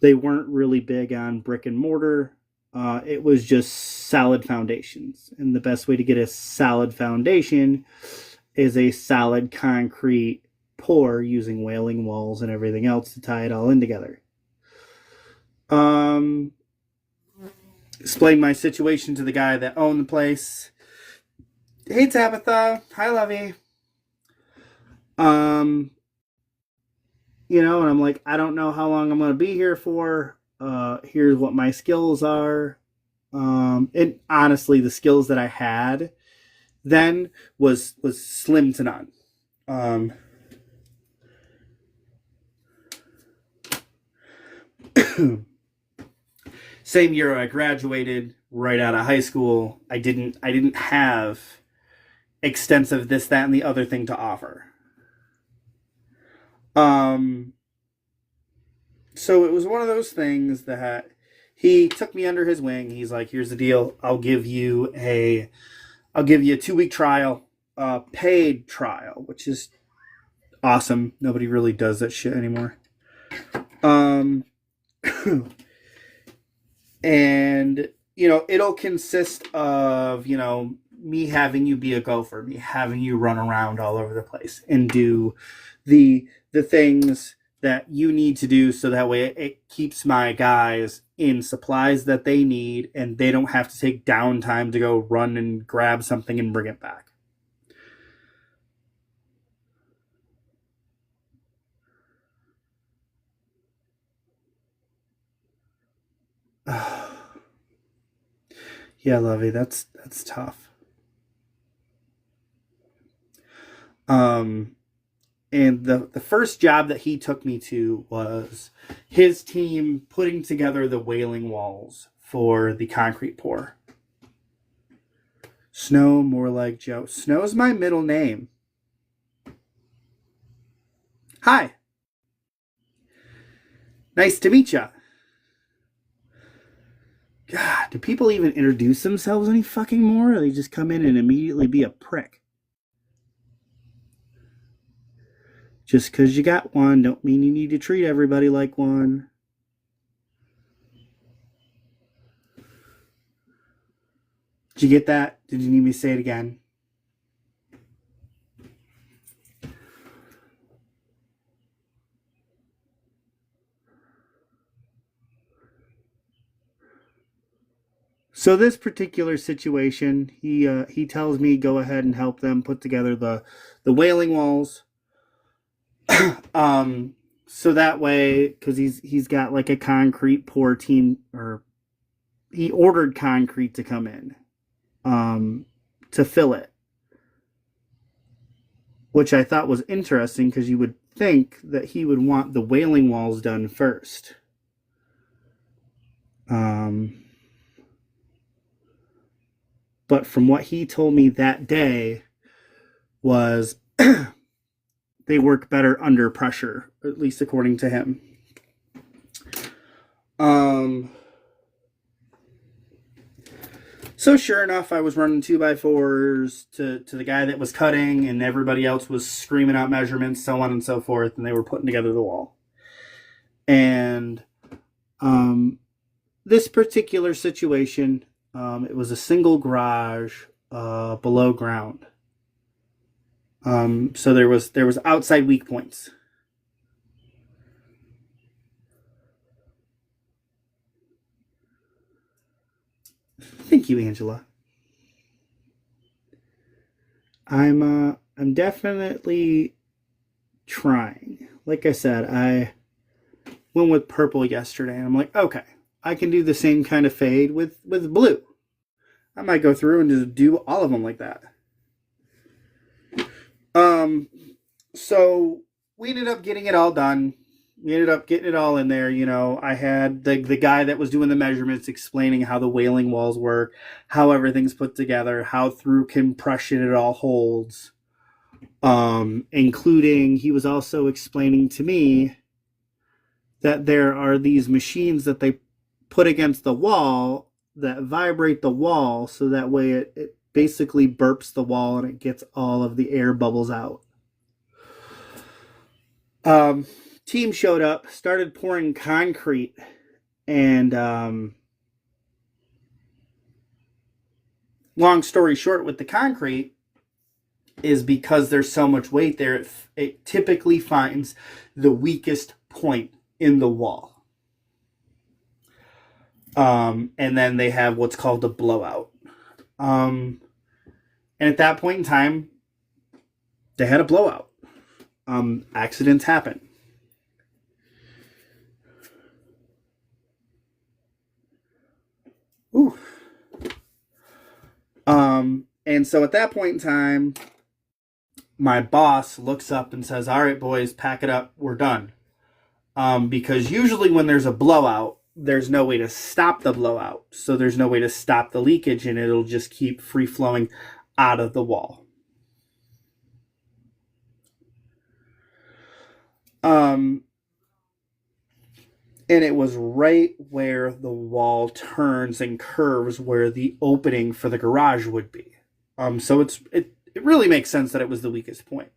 They weren't really big on brick and mortar. It was just solid foundations. And the best way to get a solid foundation is a solid concrete pour using wailing walls and everything else to tie it all in together. Explained my situation to the guy that owned the place. Hey, Tabitha. Hi, Lovey. And I'm like, I don't know how long I'm going to be here for. Here's what my skills are. And honestly, the skills that I had then was slim to none. Same year I graduated, right out of high school, I didn't have extensive this, that, and the other thing to offer. So it was one of those things that he took me under his wing. He's like, here's the deal. I'll give you a 2-week trial, paid trial, which is awesome. Nobody really does that shit anymore. And, it'll consist of, me having you be a gopher, me having you run around all over the place and do the things that you need to do, so that way it keeps my guys in supplies that they need and they don't have to take downtime to go run and grab something and bring it back. Yeah, Lovey, that's tough. And the first job that he took me to was his team putting together the wailing walls for the concrete pour. Snow, more like Joe. Snow's my middle name. Hi. Nice to meet ya. God, do people even introduce themselves any fucking more? Or they just come in and immediately be a prick? Just because you got one, don't mean you need to treat everybody like one. Did you get that? Did you need me to say it again? So this particular situation, he tells me go ahead and help them put together the wailing walls. So that way, because he's got like a concrete pour team, or he ordered concrete to come in, to fill it, which I thought was interesting because you would think that he would want the wailing walls done first. But from what he told me that day was they work better under pressure, at least according to him. So sure enough, I was running 2x4s to the guy that was cutting, and everybody else was screaming out measurements, so on and so forth, and they were putting together the wall. And this particular situation, it was a single garage below ground. So there was outside weak points. Thank you, Angela. I'm definitely trying. Like I said, I went with purple yesterday, and I'm like, okay, I can do the same kind of fade with blue. I might go through and just do all of them like that. So we ended up getting it all done. We ended up getting it all in there. You know, I had the guy that was doing the measurements explaining how the wailing walls work, how everything's put together, how through compression it all holds. Including, he was also explaining to me that there are these machines that they put against the wall that vibrate the wall, so that way it basically burps the wall and it gets all of the air bubbles out. Team showed up, started pouring concrete, and long story short, with the concrete, is because there's so much weight there, it typically finds the weakest point in the wall. And then they have what's called a blowout. And at that point in time, they had a blowout. Accidents happen. Ooh. And so at that point in time, my boss looks up and says, all right, boys, pack it up. We're done. Because usually when there's a blowout, there's no way to stop the blowout. So there's no way to stop the leakage, and it'll just keep free flowing out of the wall. And it was right where the wall turns and curves where the opening for the garage would be. So it really makes sense that it was the weakest point.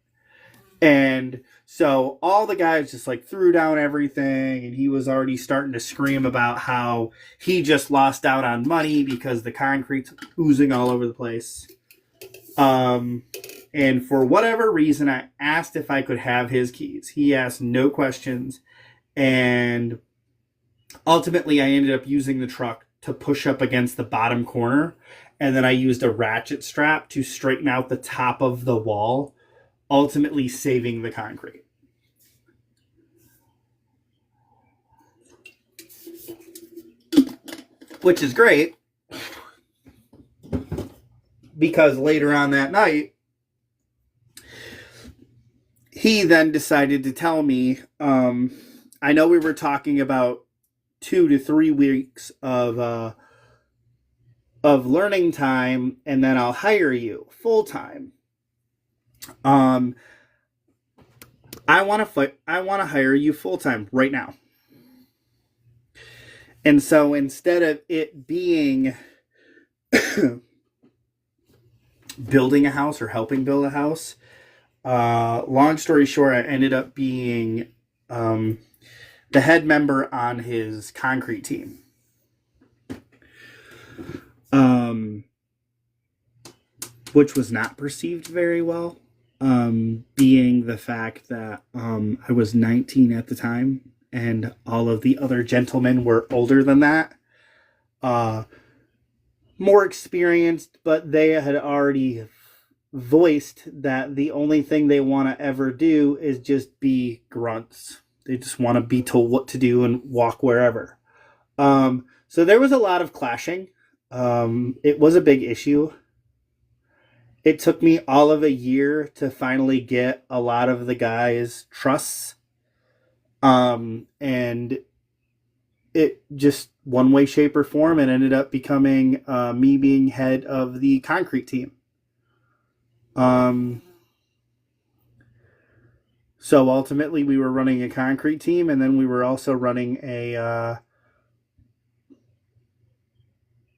And so all the guys just like threw down everything, and he was already starting to scream about how he just lost out on money because the concrete's oozing all over the place. And for whatever reason, I asked if I could have his keys. He asked no questions, and ultimately I ended up using the truck to push up against the bottom corner, and then I used a ratchet strap to straighten out the top of the wall, ultimately saving the concrete. Which is great, because later on that night, he then decided to tell me, I know we were talking about 2 to 3 weeks of learning time, and then I'll hire you full time. I want to hire you full time right now. And so instead of it being building a house or helping build a house, long story short, I ended up being the head member on his concrete team. Which was not perceived very well, being the fact that I was 19 at the time and all of the other gentlemen were older than that. More experienced, but they had already voiced that the only thing they want to ever do is just be grunts. They just want to be told what to do and walk wherever. So there was a lot of clashing. It was a big issue. It took me all of a year to finally get a lot of the guys' trusts. And it just one way, shape, or form, it ended up becoming me being head of the concrete team. So ultimately we were running a concrete team, and then we were also running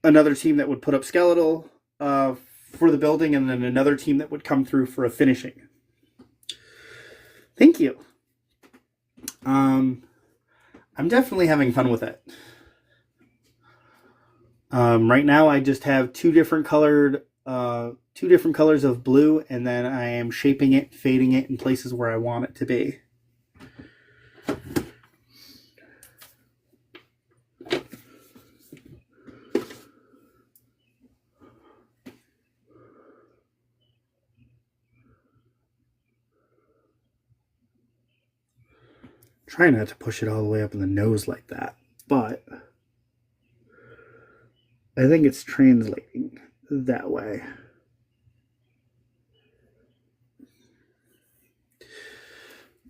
another team that would put up skeletal for the building, and then another team that would come through for a finishing. Thank you. I'm definitely having fun with it. Right now I just have two different colors of blue, and then I am shaping it, fading it in places where I want it to be. Try not to push it all the way up in the nose like that, but I think it's translating that way.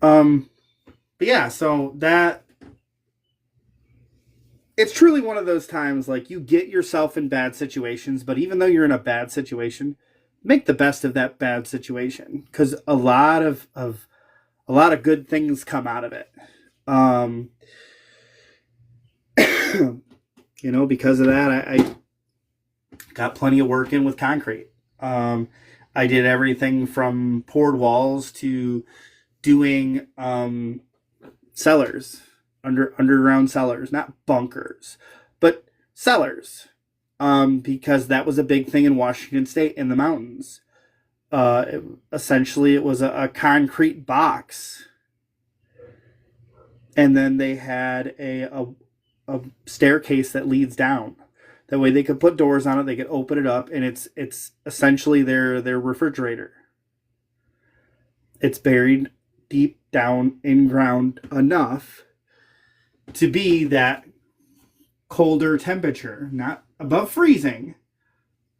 But yeah, so that it's truly one of those times, like, you get yourself in bad situations, but even though you're in a bad situation, make the best of that bad situation, because a lot of good things come out of it. Because of that, I got plenty of work in with concrete. I did everything from poured walls to doing cellars, underground cellars, not bunkers, but cellars, because that was a big thing in Washington State in the mountains. Essentially, it was a concrete box, and then they had a staircase that leads down. That way they could put doors on it, they could open it up, and it's essentially their refrigerator. It's buried deep down in ground enough to be that colder temperature, not above freezing,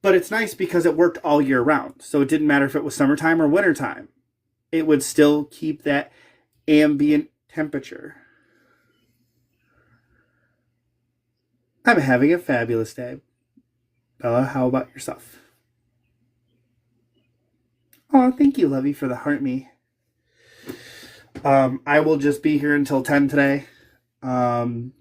but it's nice because it worked all year round. So it didn't matter if it was summertime or wintertime. It would still keep that ambient temperature. I'm having a fabulous day. Bella, how about yourself? Oh, thank you, Lovey, for the heart me. I will just be here until 10 today. And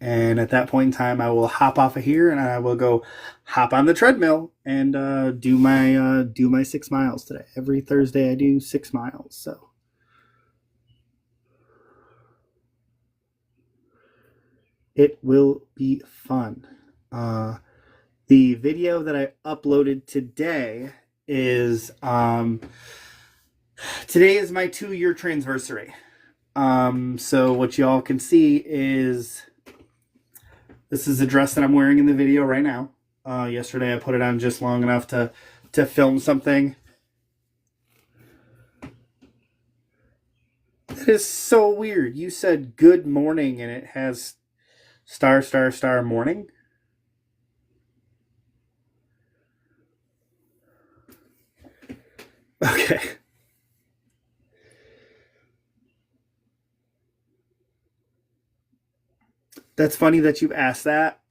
at that point in time, I will hop off of here and I will go hop on the treadmill and do my 6 miles today. Every Thursday I do 6 miles. So it will be fun. The video that I uploaded today is today is my 2-year transversary. So what y'all can see is this is the dress that I'm wearing in the video right now. Yesterday I put it on just long enough to film something. That is so weird. You said good morning and it has star, star, star morning. Okay. That's funny that you asked that,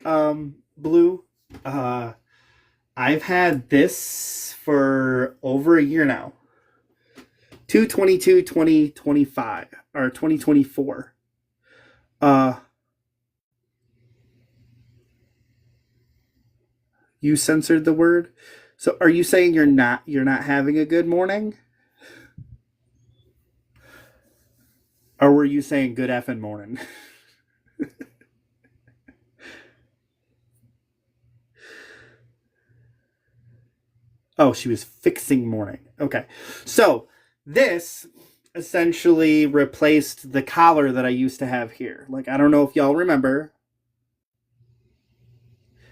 Blue. Uh, I've had this for over a year now. 2/22/2025 or 2024. Uh, you censored the word. So are you saying you're not having a good morning? Or were you saying good effing morning? Oh, she was fixing morning. Okay. So this essentially replaced the collar that I used to have here. Like, I don't know if y'all remember.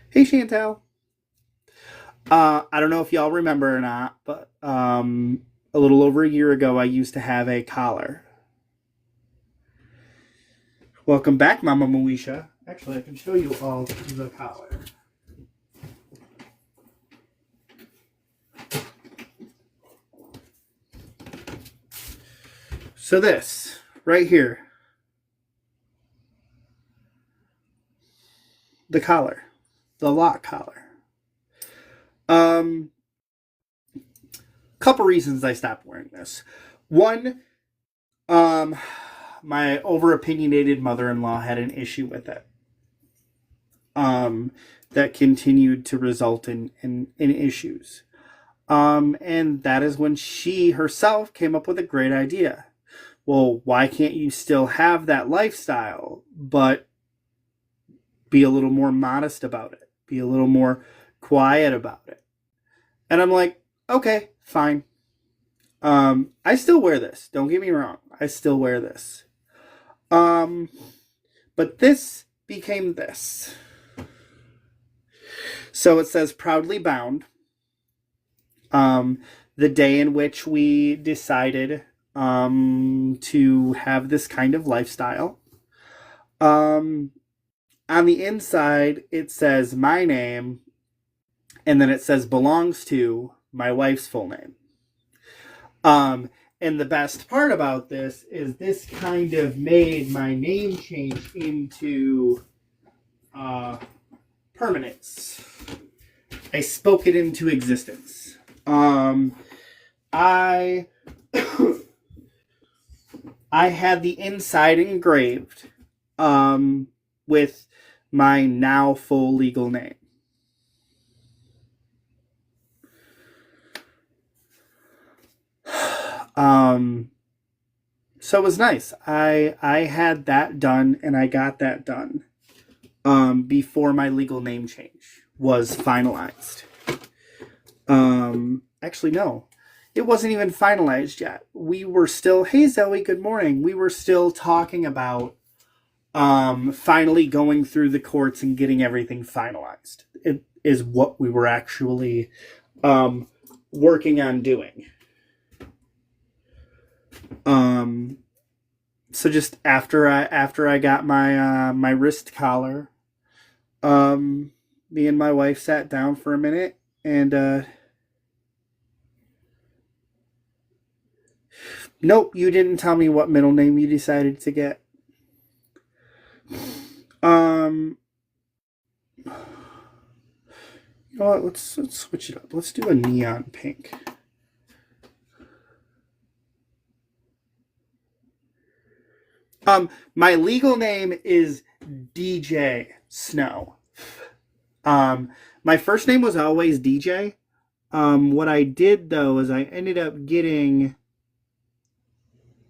Hey, Chantal. I don't know if y'all remember or not, but a little over a year ago, I used to have a collar. Welcome back, Mama Moesha. Actually, I can show you all the collar. So this, right here, the collar, the lock collar. Couple reasons I stopped wearing this. One, my over opinionated mother-in-law had an issue with it. That continued to result in issues. And that is when she herself came up with a great idea. Well, why can't you still have that lifestyle, but be a little more modest about it? Be a little more quiet about it. And I'm like, okay, fine. I still wear this. Don't get me wrong. I still wear this. But this became this. So it says proudly bound. The day in which we decided to have this kind of lifestyle. On the inside, it says my name, and then it says belongs to my wife's full name. And the best part about this is this kind of made my name change into permanence. I spoke it into existence. I I had the inside engraved with my now full legal name. So it was nice. I had that done, and I got that done before my legal name change was finalized. Actually, no. It wasn't even finalized yet. We were still, hey Zoe, good morning. We were still talking about finally going through the courts and getting everything finalized. It is what we were actually working on doing. So just after I got my my wrist collar, me and my wife sat down for a minute and nope, you didn't tell me what middle name you decided to get. You know what? Let's switch it up. Let's do a neon pink. My legal name is DJ Snow. My first name was always DJ. What I did though is I ended up getting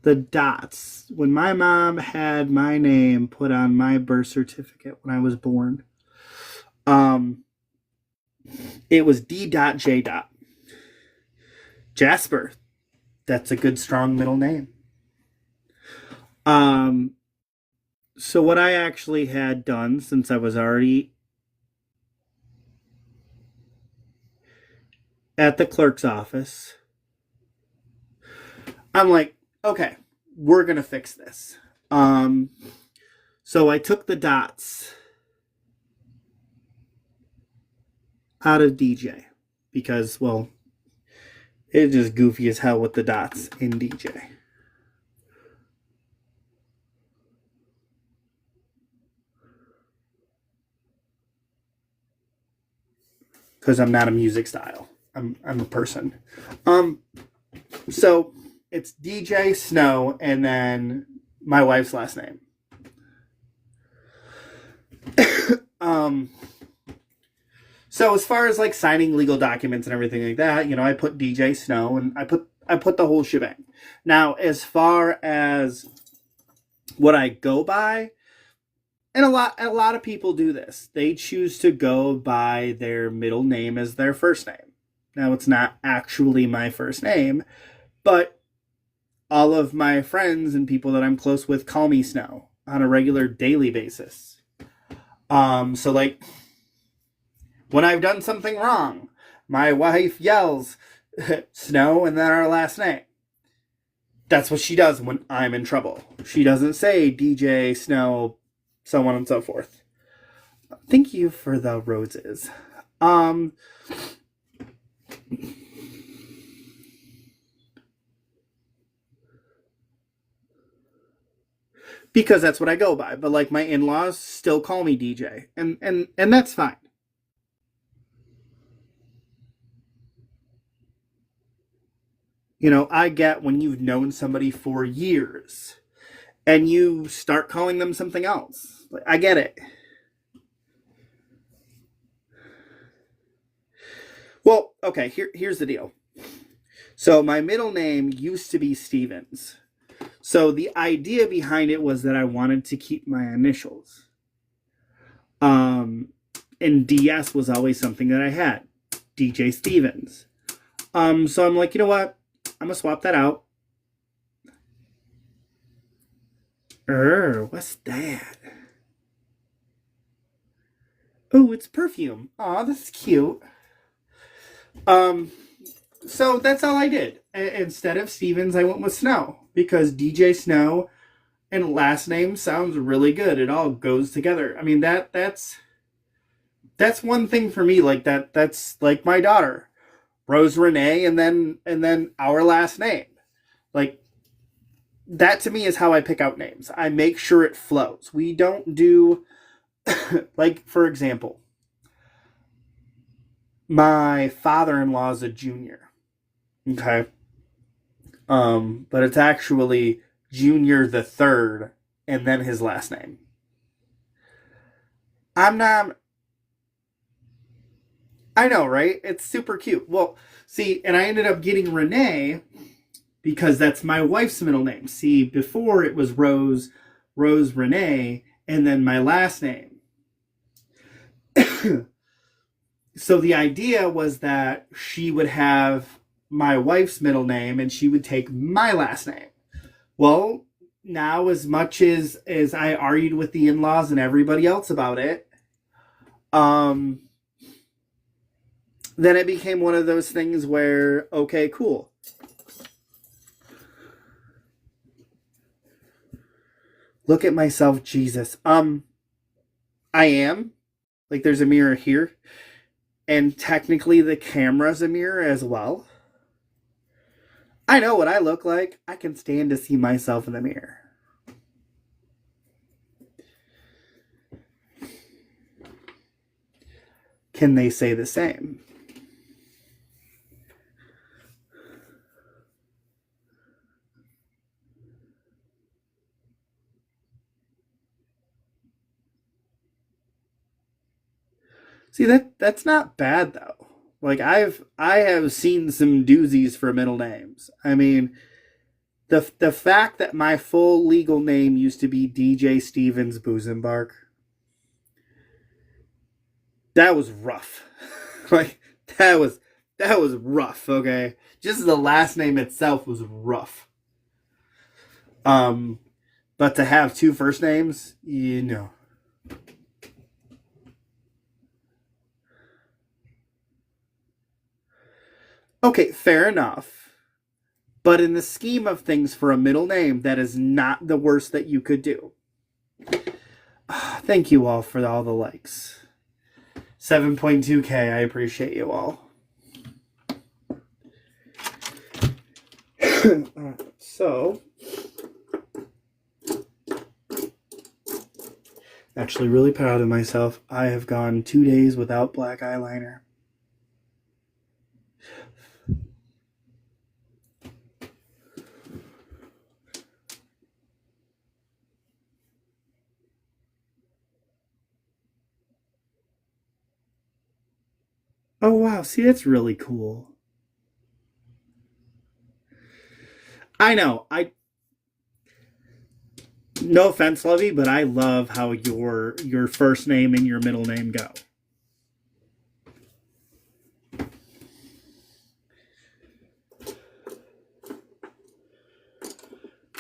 the dots when my mom had my name put on my birth certificate when I was born. It was D.J. Jasper. That's a good strong middle name. So what I actually had done, since I was already at the clerk's office, I'm like, okay, we're gonna fix this. So I took the dots out of DJ because, well, It's just goofy as hell with the dots in DJ. Because I'm not a music style. I'm a person. So it's DJ Snow and then my wife's last name. So as far as like signing legal documents and everything like that, I put DJ Snow and I put the whole shebang. Now, as far as what I go by, and a lot of people do this. They choose to go by their middle name as their first name. Now, it's not actually my first name, but all of my friends and people that I'm close with call me Snow on a regular daily basis. So like when I've done something wrong, my wife yells Snow and then our last name. That's what she does when I'm in trouble. She doesn't say DJ Snow, so on and so forth. Thank you for the roses. Because that's what I go by. But like my in-laws still call me DJ. And that's fine. I get when you've known somebody for years and you start calling them something else. I get it. Well, okay, here's the deal. So my middle name used to be Stevens. So the idea behind it was that I wanted to keep my initials. And DS was always something that I had. DJ Stevens. So I'm like, you know what? I'm going to swap that out. What's that? Oh, it's perfume. Aw, that's cute. So that's all I did. Instead of Stevens, I went with Snow. Because DJ Snow and last name sounds really good. It all goes together. I mean, that's one thing for me. Like that's like my daughter, Rose Renee, and then our last name. Like that to me is how I pick out names. I make sure it flows. We don't do like, for example, my father-in-law is a junior. Okay. But it's actually Junior the Third and then his last name. I know, right? It's super cute. Well, see, and I ended up getting Renee because that's my wife's middle name. See, before it was Rose Renee, and then my last name. So the idea was that she would have my wife's middle name and she would take my last name. Well, now as much as I argued with the in-laws and everybody else about it, then it became one of those things where, okay, cool. Look at myself, Jesus. I am. Like, there's a mirror here. And technically the camera's a mirror as well. I know what I look like. I can stand to see myself in the mirror. Can they say the same? See, that's not bad though. Like I have seen some doozies for middle names. I mean, the fact that my full legal name used to be DJ Stevens Boozenbark, that was rough. Like that was rough, okay? Just the last name itself was rough. But to have two first names, Okay, fair enough. But in the scheme of things for a middle name, that is not the worst that you could do. Thank you all for all the likes. 7.2K, I appreciate you all. Alright, so actually really proud of myself. I have gone 2 days without black eyeliner. Oh wow, see, that's really cool. I know. No offense, Lovey, but I love how your first name and your middle name go.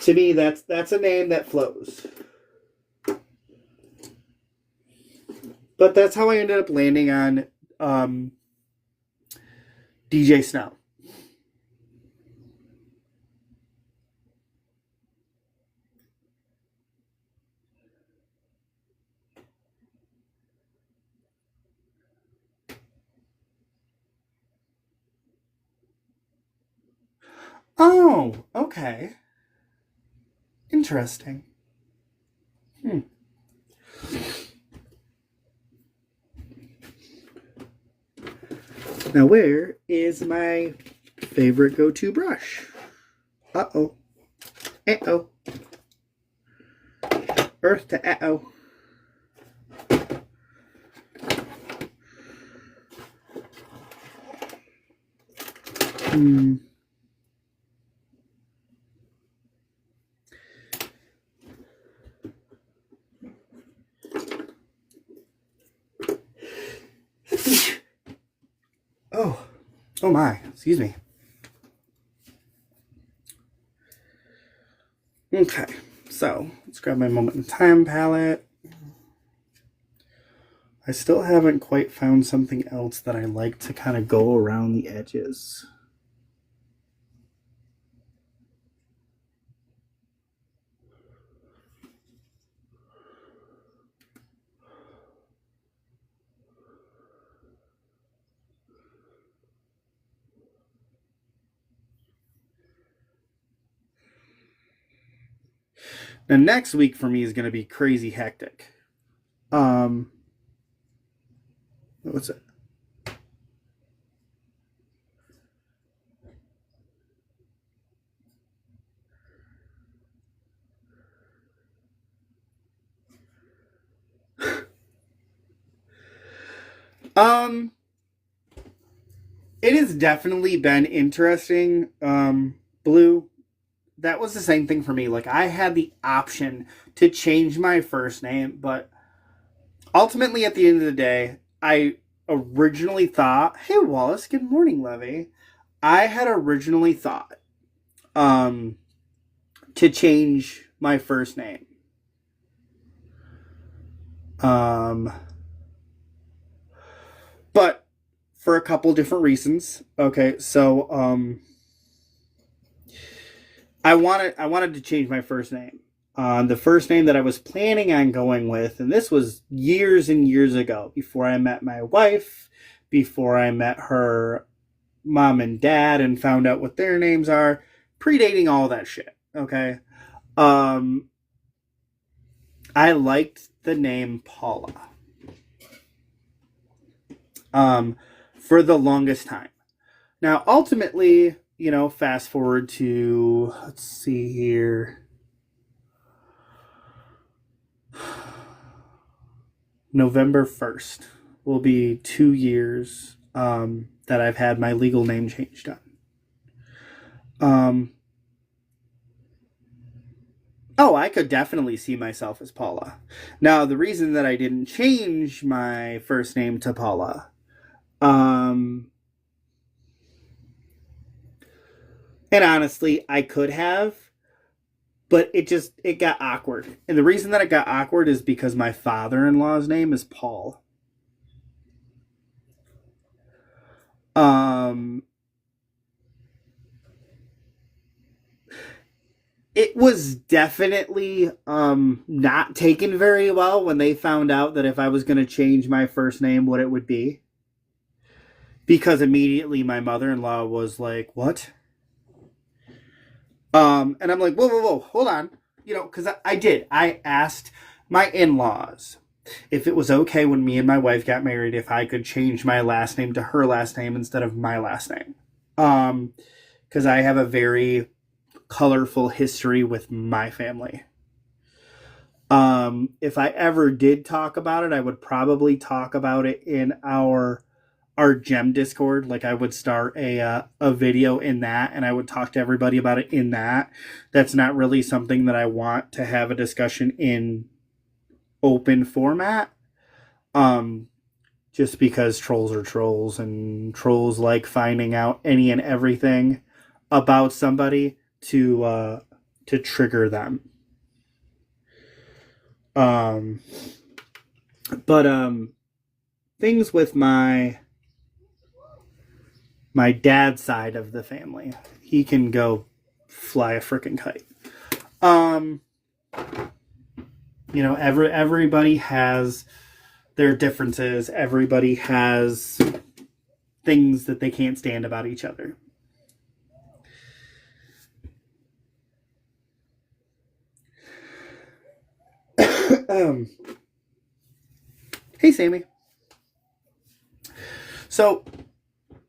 To me, that's a name that flows. But that's how I ended up landing on DJ Snow. Oh, okay. Interesting. Now, where is my favorite go-to brush? Uh-oh. Uh-oh. Earth to uh-oh. Oh my, excuse me. Okay, so let's grab my moment in time palette. I still haven't quite found something else that I like to kind of go around the edges. Now, next week for me is going to be crazy hectic. What's it? It has definitely been interesting. Blue, that was the same thing for me. Like, I had the option to change my first name, but ultimately, at the end of the day, I originally thought, hey, Wallace, good morning, Levy. I had originally thought to change my first name. But for a couple different reasons. Okay, so I wanted to change my first name. The first name that I was planning on going with, and this was years and years ago, before I met my wife, before I met her mom and dad and found out what their names are, predating all that shit. Okay, I liked the name Paula. For the longest time. Now, ultimately, fast forward to, let's see here, November 1st will be 2 years that I've had my legal name changed on. Oh, I could definitely see myself as Paula. Now, the reason that I didn't change my first name to Paula, and honestly, I could have, but it got awkward. And the reason that it got awkward is because my father-in-law's name is Paul. It was definitely not taken very well when they found out that if I was going to change my first name, what it would be. Because immediately my mother-in-law was like, what? And I'm like, whoa, hold on. You know, because I did. I asked my in-laws if it was okay when me and my wife got married if I could change my last name to her last name instead of my last name. Because I have a very colorful history with my family. If I ever did talk about it, I would probably talk about it in our gem discord. Like I would start a video in that and I would talk to everybody about it in that. That's not really something that I want to have a discussion in open format. Just because trolls are trolls and trolls like finding out any and everything about somebody to trigger them. But things with my dad's side of the family, he can go fly a freaking kite. You know, everybody has their differences. Everybody has things that they can't stand about each other. Hey, Sammy. So,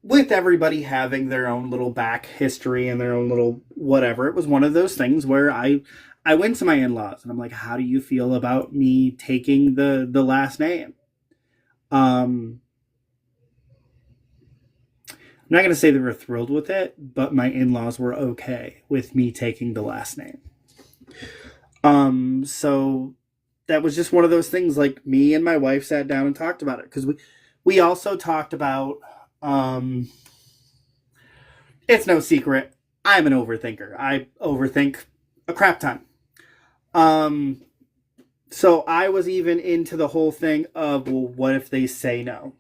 with everybody having their own little back history and their own little whatever, it was one of those things where I went to my in-laws and I'm like, how do you feel about me taking the last name? I'm not going to say they were thrilled with it, but my in-laws were okay with me taking the last name. So that was just one of those things, like me and my wife sat down and talked about it, because we also talked about, it's no secret, I'm an overthinker. I overthink a crap ton. So I was even into the whole thing of, well, what if they say no?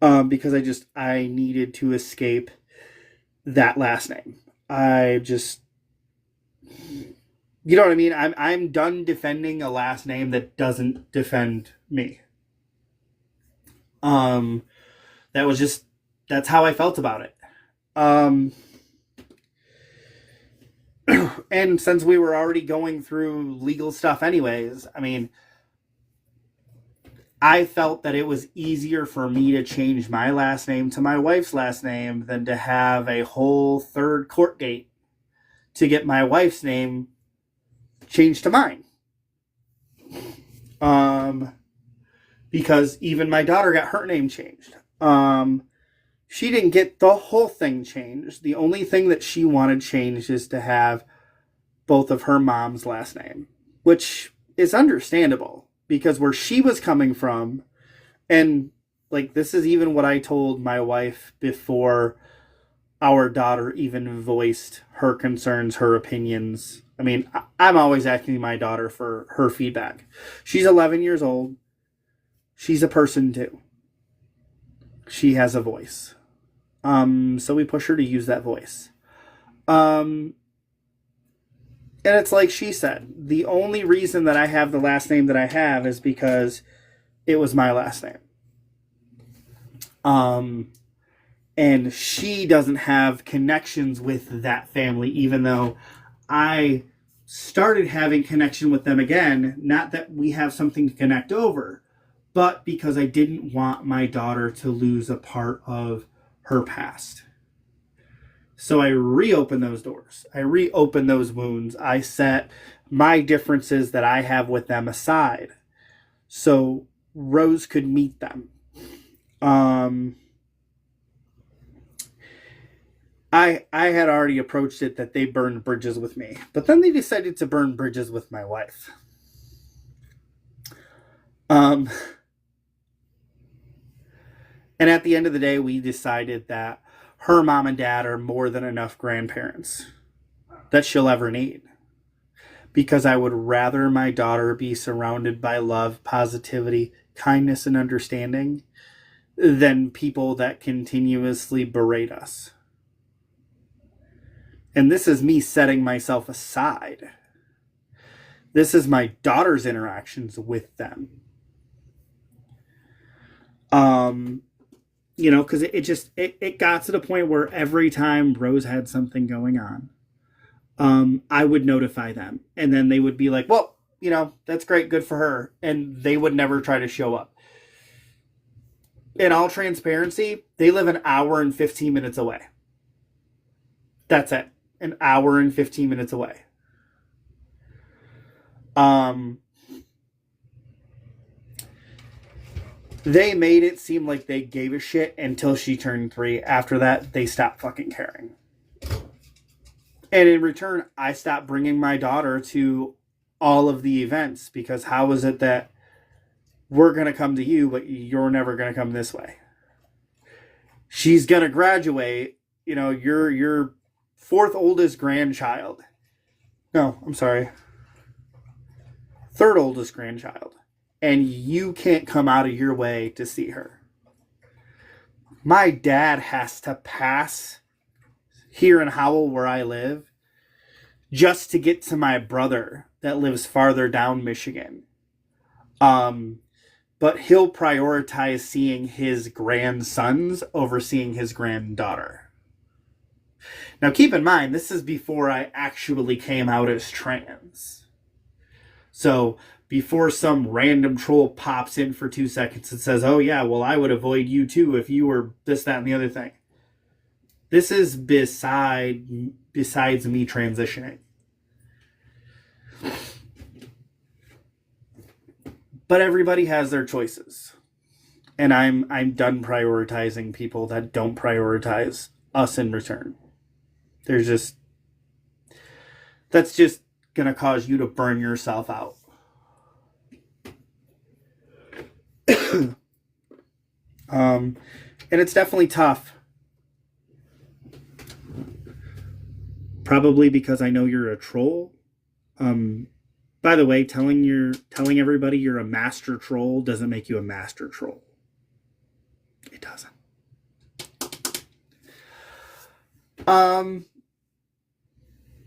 Because I needed to escape that last name. You know what I mean? I'm done defending a last name that doesn't defend me. That's how I felt about it. And since we were already going through legal stuff anyways, I mean, I felt that it was easier for me to change my last name to my wife's last name than to have a whole third court date to get my wife's name changed to mine. Because even my daughter got her name changed. She didn't get the whole thing changed. The only thing that she wanted changed is to have both of her mom's last name, which is understandable because where she was coming from, and like this is even what I told my wife before our daughter even voiced her concerns, her opinions. I mean, I'm always asking my daughter for her feedback. She's 11 years old. She's a person too. She has a voice. So we push her to use that voice. And it's like she said, the only reason that I have the last name that I have is because it was my last name. And she doesn't have connections with that family, even though I started having connection with them again. Not that we have something to connect over, but because I didn't want my daughter to lose a part of her past. So I reopened those doors. I reopened those wounds. I set my differences that I have with them aside so Rose could meet them. I had already approached it that they burned bridges with me, but then they decided to burn bridges with my wife. And at the end of the day, we decided that her mom and dad are more than enough grandparents that she'll ever need. Because I would rather my daughter be surrounded by love, positivity, kindness, and understanding than people that continuously berate us. And this is me setting myself aside. This is my daughter's interactions with them. You know, because it got to the point where every time Rose had something going on, I would notify them. And then they would be like, well, that's great, good for her. And they would never try to show up. In all transparency, they live an hour and 15 minutes away. That's it. An hour and 15 minutes away. They made it seem like they gave a shit until she turned 3. After that, they stopped fucking caring. And in return, I stopped bringing my daughter to all of the events, because how is it that we're going to come to you, but you're never going to come this way? She's going to graduate, your 4th oldest grandchild. No, I'm sorry. 3rd oldest grandchild. And you can't come out of your way to see her. My dad has to pass here in Howell, where I live, just to get to my brother that lives farther down Michigan. But he'll prioritize seeing his grandsons over seeing his granddaughter. Now, keep in mind, this is before I actually came out as trans. So, before some random troll pops in for 2 seconds and says, oh yeah, well, I would avoid you too if you were this, that, and the other thing. This is besides me transitioning. But everybody has their choices. And I'm done prioritizing people that don't prioritize us in return. That's just going to cause you to burn yourself out. And it's definitely tough. Probably because I know you're a troll. By the way, telling everybody you're a master troll doesn't make you a master troll. It doesn't.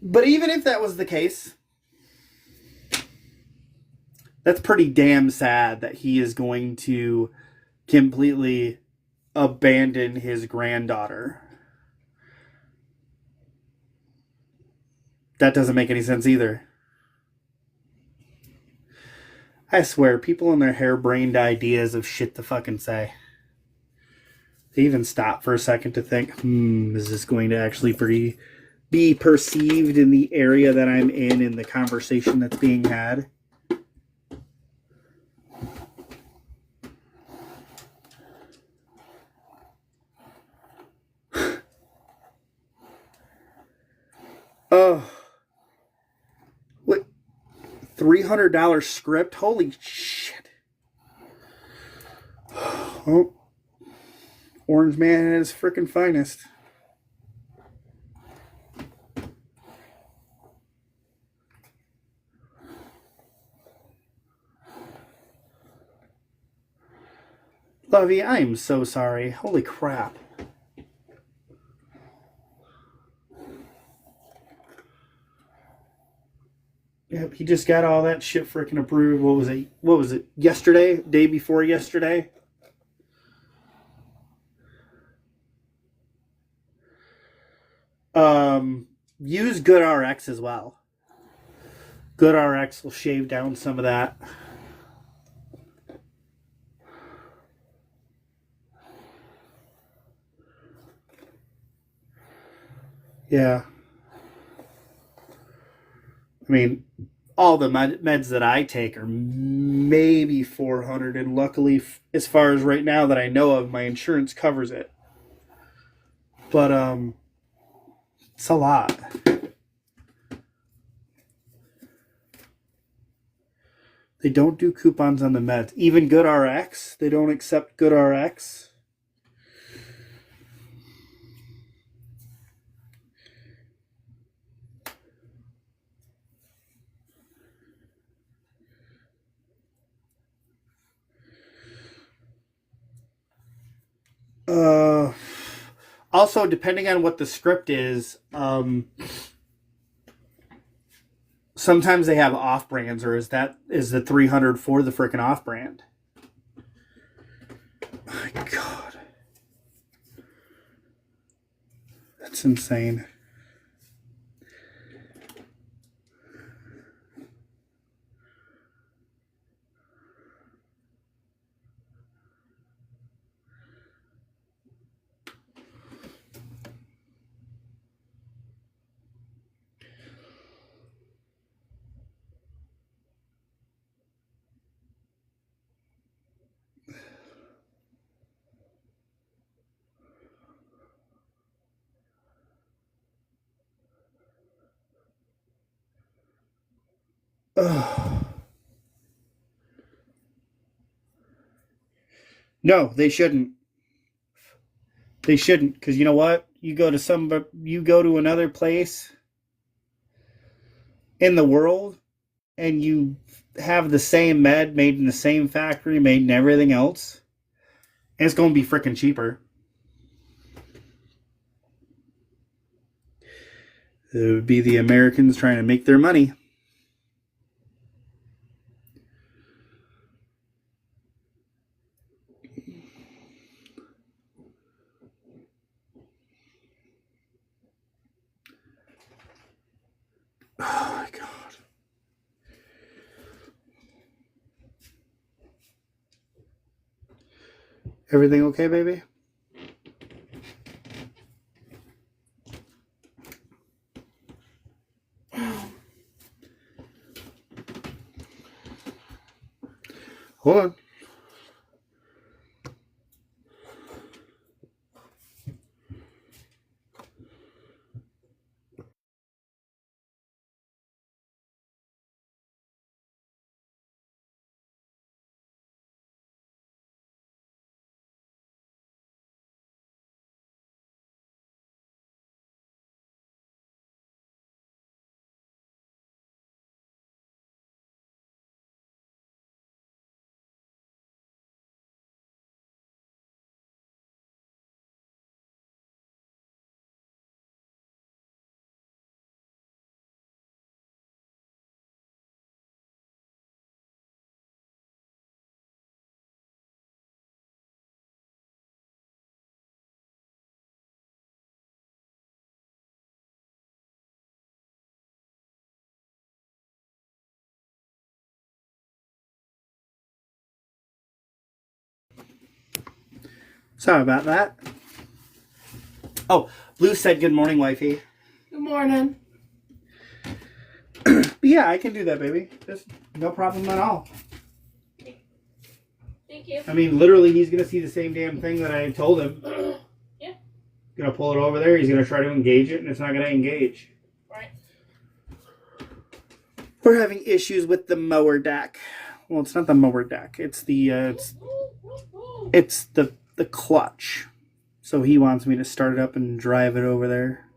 But even if that was the case, that's pretty damn sad that he is going to completely abandon his granddaughter. That doesn't make any sense either. I swear, people and their harebrained ideas of shit to fucking say. They even stop for a second to think, is this going to actually be perceived in the area that I'm in the conversation that's being had? Oh. What? $300 script? Holy shit. Oh. Orange Man at his frickin' finest. Lovey, I am so sorry. Holy crap. Yep, he just got all that shit frickin' approved. What was it? Yesterday? Day before yesterday? Use GoodRx as well. GoodRx will shave down some of that. Yeah. I mean, all the meds that I take are maybe $400, and luckily, as far as right now that I know of, my insurance covers it. But it's a lot. They don't do coupons on the meds. Even GoodRx, they don't accept GoodRx. Also, depending on what the script is, sometimes they have off brands, or is the $300 for the frickin' off brand? My God, that's insane. No, they shouldn't. They shouldn't, because you know what? You go to another place in the world, and you have the same med made in the same factory, made in everything else, and it's going to be freaking cheaper. It would be the Americans trying to make their money. Oh my God. Everything okay, baby? Hold on. Sorry about that. Oh, Blue said good morning, wifey. Good morning. Yeah, I can do that, baby. Just no problem at all. Thank you. I mean, literally, he's going to see the same damn thing that I told him. Yeah. Going to pull it over there. He's going to try to engage it, and it's not going to engage. Right. We're having issues with the mower deck. Well, it's not the mower deck. It's the it's the clutch. So he wants me to start it up and drive it over there.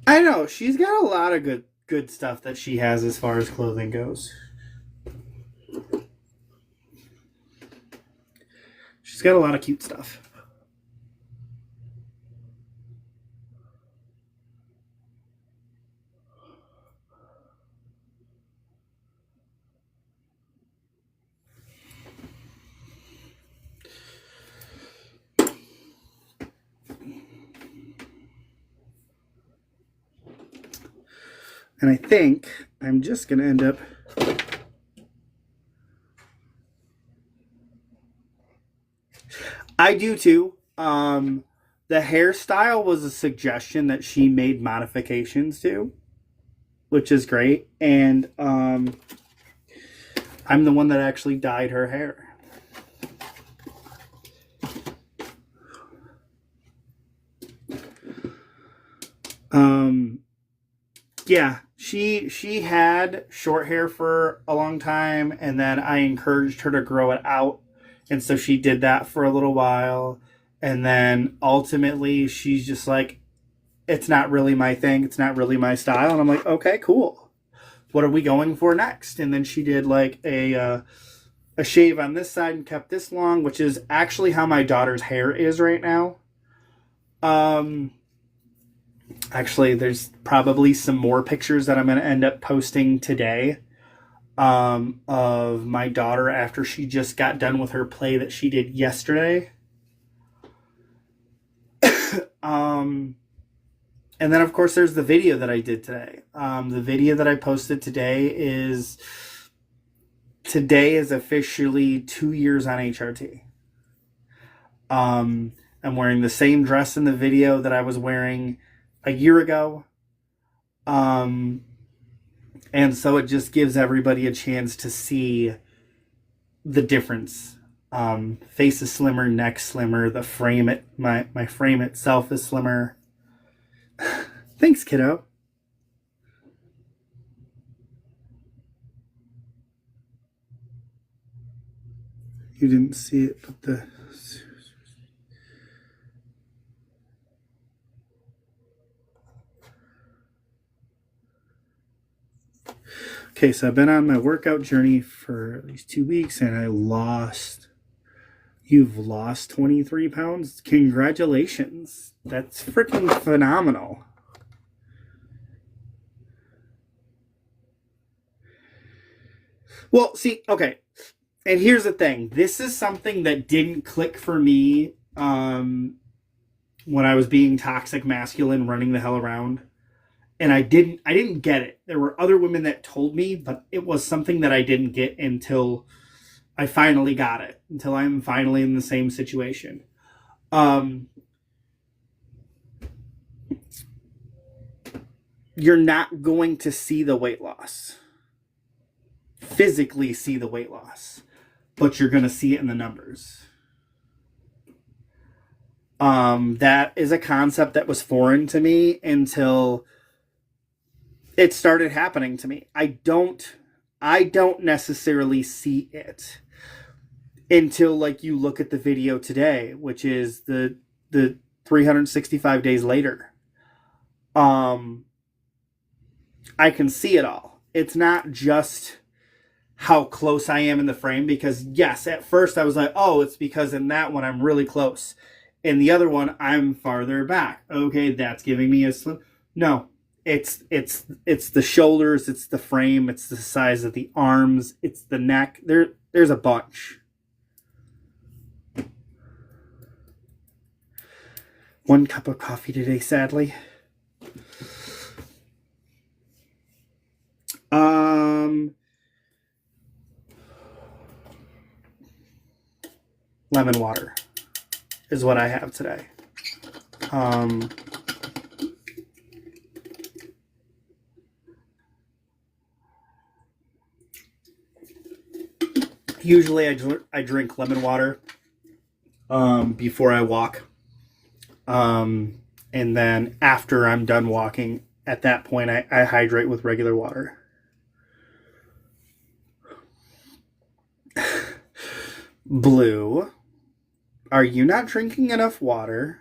I know she's got a lot of good stuff that she has as far as clothing goes. She's got a lot of cute stuff. And I think I'm just going to end up I do too. The hairstyle was a suggestion that she made modifications to, which is great. And I'm the one that actually dyed her hair. Yeah, she had short hair for a long time, and then I encouraged her to grow it out, and so she did that for a little while, and then ultimately she's just like, it's not really my thing, it's not really my style, and I'm like, okay, cool. What are we going for next? And then she did like a shave on this side and kept this long, which is actually how my daughter's hair is right now. Actually, there's probably some more pictures that I'm going to end up posting today of my daughter after she just got done with her play that she did yesterday. And then, of course, there's the video that I did today. The video that I posted today is officially 2 years on HRT. I'm wearing the same dress in the video that I was wearing a year ago. And so it just gives everybody a chance to see the difference. Face is slimmer, neck slimmer, the frame my frame itself is slimmer. Thanks, kiddo. You didn't see it, but the... Okay, so I've been on my workout journey for at least 2 weeks, and you've lost 23 pounds. Congratulations. That's freaking phenomenal. Well, see, okay. And here's the thing. This is something that didn't click for me when I was being toxic masculine, running the hell around. And I didn't get it. There were other women that told me, but it was something that I didn't get until I finally got it, until I'm finally in the same situation. You're not going to see the weight loss, physically see the weight loss, but you're going to see it in the numbers. That is a concept that was foreign to me until it started happening to me. I don't necessarily see it until, like, you look at the video today, which is the 365 days later. I can see it all. It's not just how close I am in the frame, because yes, at first I was like, oh, it's because in that one I'm really close. In the other one, I'm farther back. Okay, that's giving me a slim. No, it's the shoulders, it's the frame, it's the size of the arms, it's the neck. There's a bunch. One cup of coffee today, sadly. Lemon water is what I have today. Usually I drink lemon water before I walk. And then after I'm done walking, at that point I hydrate with regular water. Blue, are you not drinking enough water?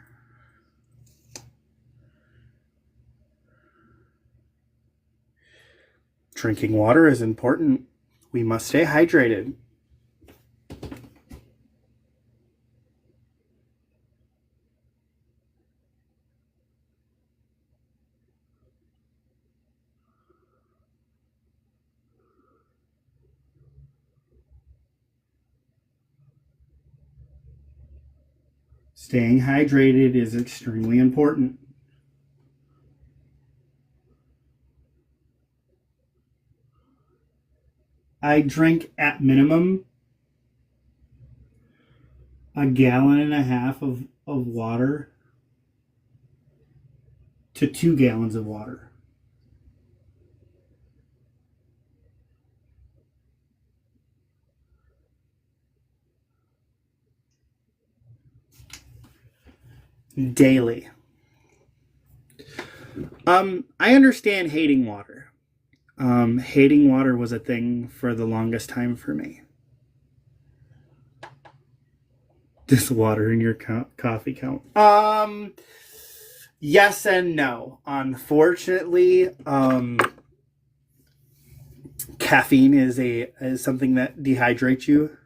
Drinking water is important. We must stay hydrated. Staying hydrated is extremely important. I drink at minimum 1.5 gallons of water to 2 gallons of water. Daily. I understand hating water. Hating water was a thing for the longest time for me. Does water in your coffee count? Yes and no. Unfortunately, caffeine is something that dehydrates you.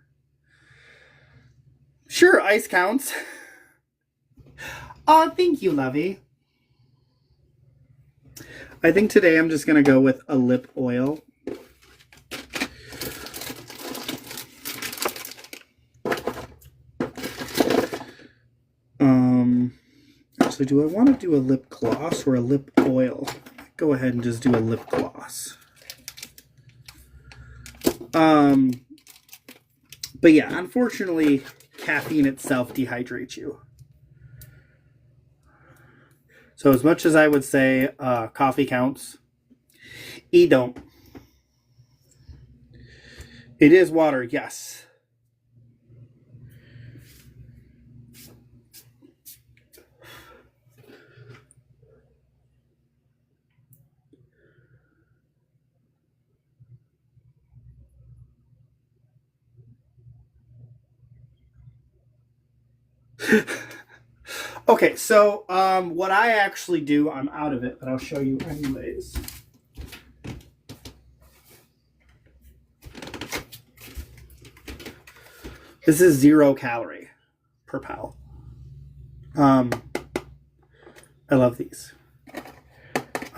Sure, ice counts. Oh, thank you, Lovey. I think today I'm just going to go with a lip oil. So do I want to do a lip gloss or a lip oil? Go ahead and just do a lip gloss. But yeah, unfortunately, caffeine itself dehydrates you. So as much as I would say coffee counts, it don't. It is water, yes. Okay, so what I actually do, I'm out of it, but I'll show you anyways. This is 0 calorie per pal. I love these.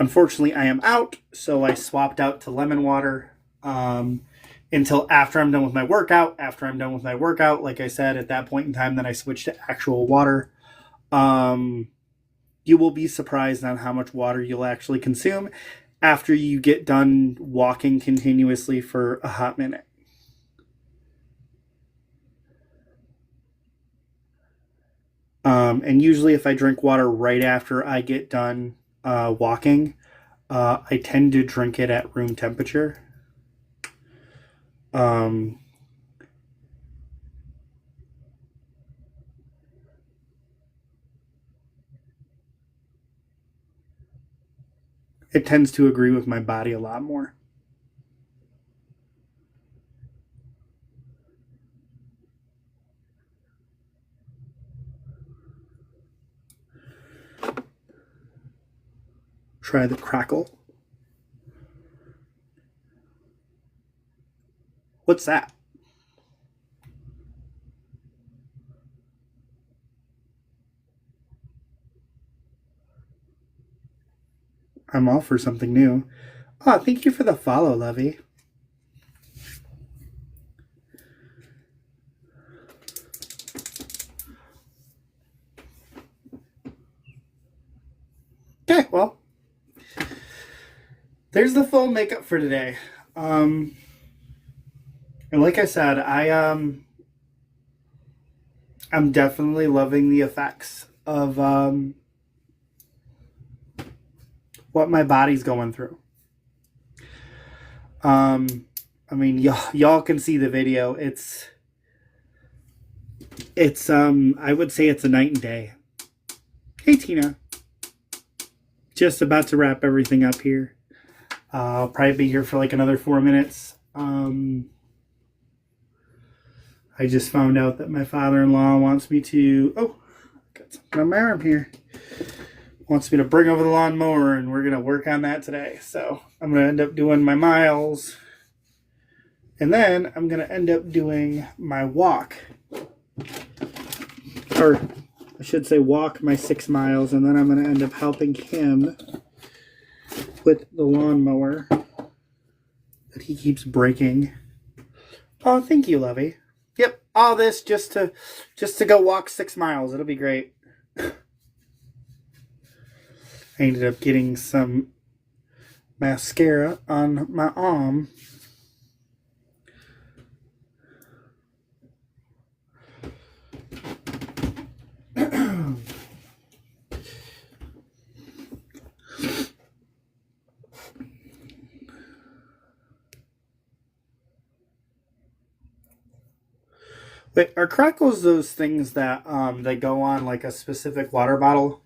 Unfortunately, I am out, so I swapped out to lemon water until after I'm done with my workout. After I'm done with my workout, like I said, at that point in time, then I switched to actual water. You will be surprised on how much water you'll actually consume after you get done walking continuously for a hot minute. And usually if I drink water right after I get done walking, I tend to drink it at room temperature. It tends to agree with my body a lot more. Try the crackle. What's that? I'm all for something new. Oh, thank you for the follow, Lovey. Okay, well, there's the full makeup for today. And like I said, I'm definitely loving the effects of what my body's going through. I mean, y'all can see the video. It's I would say it's a night and day. Hey, Tina. Just about to wrap everything up here. I'll probably be here for like another 4 minutes. I just found out that my father-in-law wants me to... Oh, got something on my arm here. Wants me to bring over the lawnmower, and we're going to work on that today. So I'm going to end up doing my miles. And then I'm going to end up doing my walk. Or I should say walk my 6 miles, and then I'm going to end up helping him with the lawnmower that he keeps breaking. Oh, thank you, Lovey. Yep, all this just to go walk 6 miles. It'll be great. I ended up getting some mascara on my arm. Wait, are crackles those things that they go on like a specific water bottle?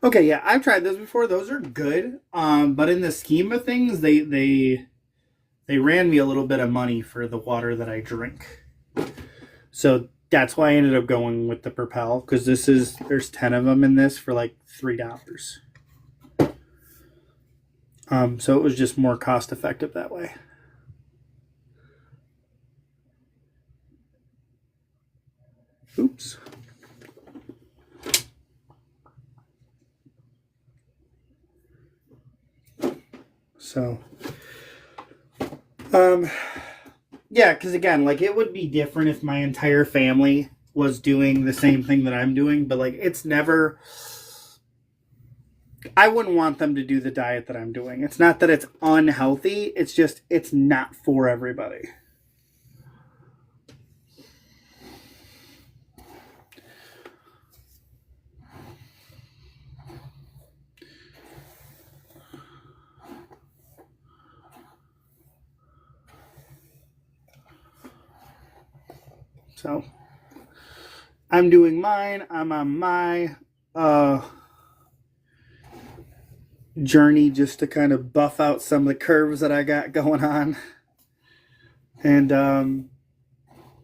Okay, yeah, I've tried those before. Those are good. But in the scheme of things, they ran me a little bit of money for the water that I drink. So that's why I ended up going with the Propel, because there's 10 of them in this for like $3. So it was just more cost effective that way. Oops. So, yeah, because again, like it would be different if my entire family was doing the same thing that I'm doing, but like it's never. I wouldn't want them to do the diet that I'm doing. It's not that it's unhealthy, it's just it's not for everybody. So I'm doing mine. I'm on my journey just to kind of buff out some of the curves that I got going on. And,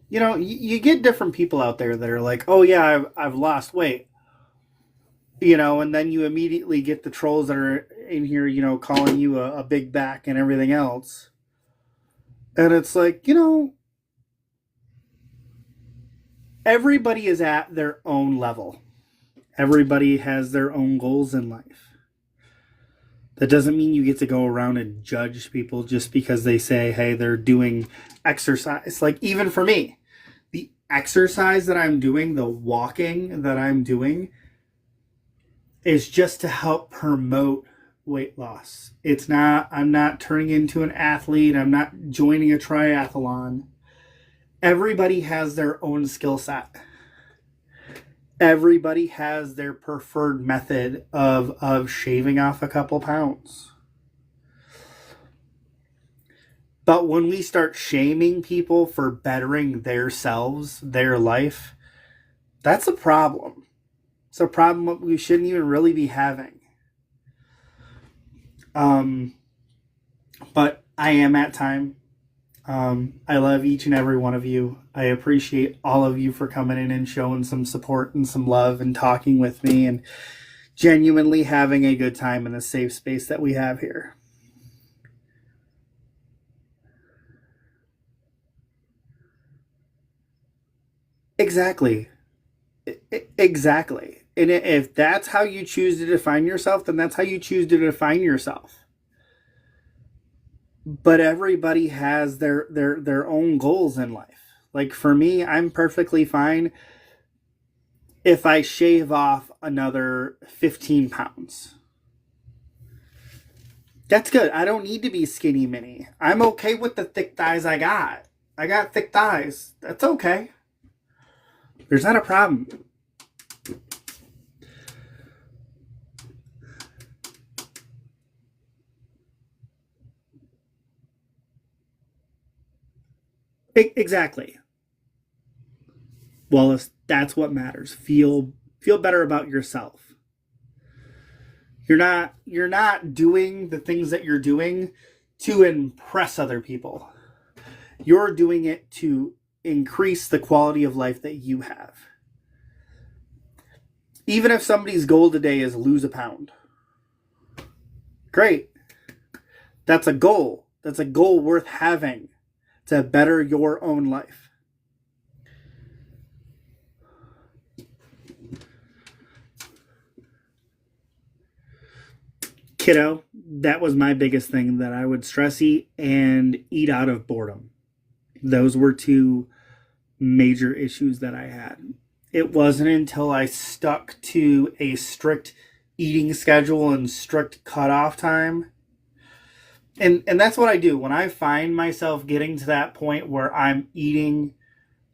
you get different people out there that are like, oh, yeah, I've lost weight. And then you immediately get the trolls that are in here, calling you a big back and everything else. And it's like, everybody is at their own level. Everybody has their own goals in life. That doesn't mean you get to go around and judge people just because they say, hey, they're doing exercise. Like, even for me, the exercise that I'm doing, the walking that I'm doing, is just to help promote weight loss. I'm not turning into an athlete. I'm not joining a triathlon. Everybody has their own skill set. Everybody has their preferred method of shaving off a couple pounds. But when we start shaming people for bettering themselves, their life, that's a problem. It's a problem that we shouldn't even really be having. But I am at time. I love each and every one of you. I appreciate all of you for coming in and showing some support and some love and talking with me and genuinely having a good time in the safe space that we have here. Exactly. Exactly. And if that's how you choose to define yourself, then that's how you choose to define yourself. But everybody has their own goals in life. Like for me, I'm perfectly fine if I shave off another 15 pounds. That's good. I don't need to be skinny mini. I'm okay with the thick thighs I got. I got thick thighs. That's okay. There's not a problem. Exactly. Wallace, that's what matters. Feel better about yourself. You're not doing the things that you're doing to impress other people. You're doing it to increase the quality of life that you have. Even if somebody's goal today is lose a pound. Great. That's a goal. That's a goal worth having to better your own life. Kiddo, that was my biggest thing, that I would stress eat and eat out of boredom. Those were two major issues that I had. It wasn't until I stuck to a strict eating schedule and strict cutoff time. And that's what I do. When I find myself getting to that point where I'm eating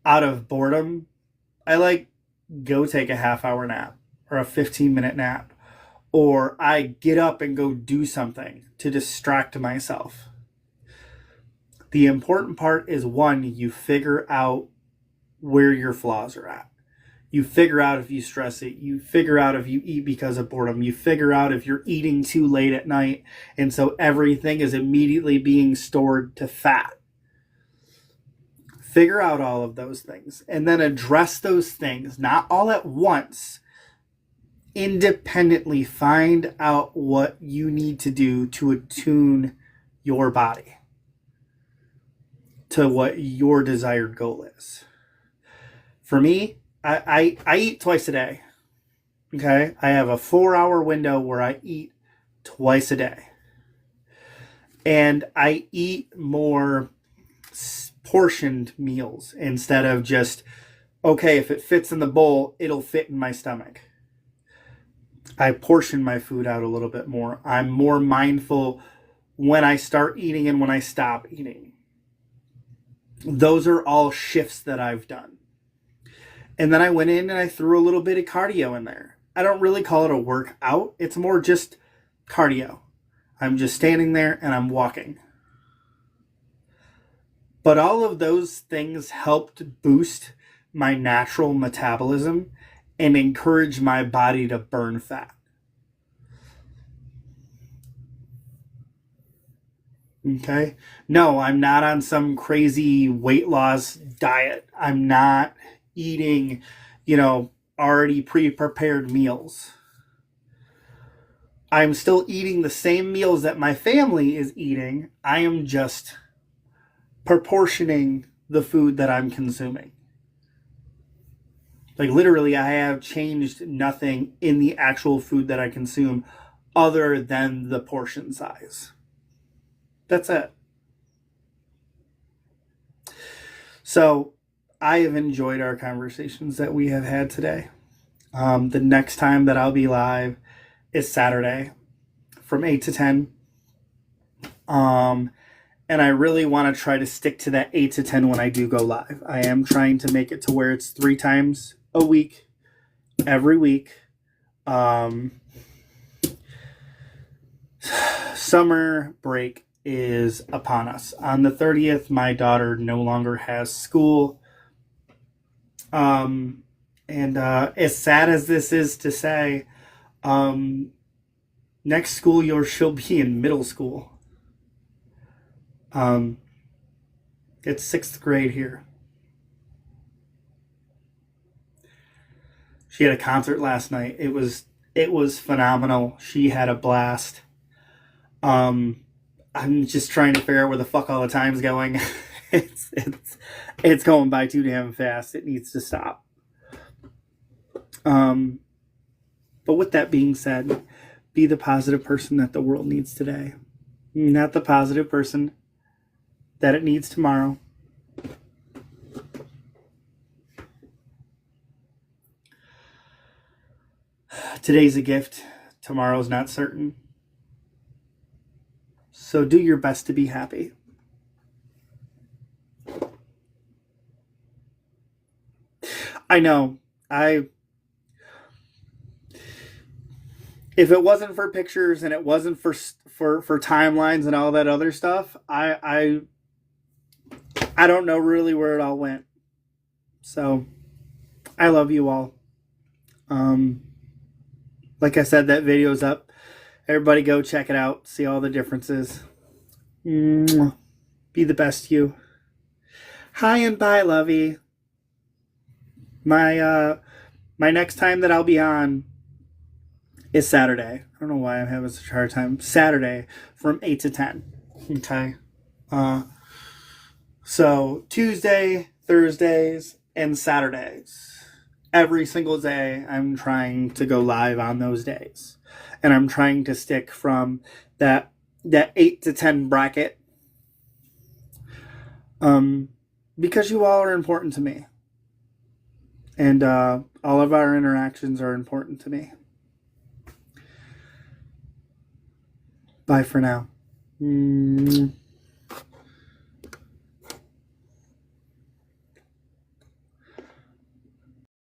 out of boredom, I go take a half-hour nap or a 15-minute nap. Or I get up and go do something to distract myself. The important part is, one, you figure out where your flaws are at. You figure out if you stress it. You figure out if you eat because of boredom. You figure out if you're eating too late at night, and so everything is immediately being stored to fat. Figure out all of those things and then address those things, not all at once. Independently find out what you need to do to attune your body to what your desired goal is. For me, I eat twice a day. Okay? I have a 4-hour window where I eat twice a day. And I eat more portioned meals instead of just, okay, if it fits in the bowl, it'll fit in my stomach. I portion my food out a little bit more. I'm more mindful when I start eating and when I stop eating. Those are all shifts that I've done. And then I went in and I threw a little bit of cardio in there. I don't really call it a workout. It's more just cardio. I'm just standing there and I'm walking. But all of those things helped boost my natural metabolism and encourage my body to burn fat. Okay? No, I'm not on some crazy weight loss diet. I'm not eating, already pre-prepared meals. I'm still eating the same meals that my family is eating. I am just proportioning the food that I'm consuming. Like literally, I have changed nothing in the actual food that I consume other than the portion size. That's it. So I have enjoyed our conversations that we have had today. The next time that I'll be live is Saturday from 8 to 10. And I really want to try to stick to that 8 to 10 when I do go live. I am trying to make it to where it's 3 times a week, every week. Summer break is upon us. On the 30th, my daughter no longer has school. And as sad as this is to say, next school year she'll be in middle school. It's 6th grade here. She had a concert last night. It was phenomenal. She had a blast. I'm just trying to figure out where the fuck all the time's going. it's going by too damn fast. It needs to stop. But with that being said, be the positive person that the world needs today, not the positive person that it needs tomorrow. Today's a gift. Tomorrow's not certain. So do your best to be happy. I know. If it wasn't for pictures and it wasn't for timelines and all that other stuff, I don't know really where it all went. So I love you all. Like I said, that video's up. Everybody go check it out. See all the differences. Be the best you. Hi and bye, lovey. My next time that I'll be on is Saturday. I don't know why I'm having such a hard time. Saturday from 8 to 10. Okay. So Tuesday, Thursdays, and Saturdays. Every single day I'm trying to go live on those days. And I'm trying to stick from that 8 to 10 bracket. Because you all are important to me. And all of our interactions are important to me. Bye for now.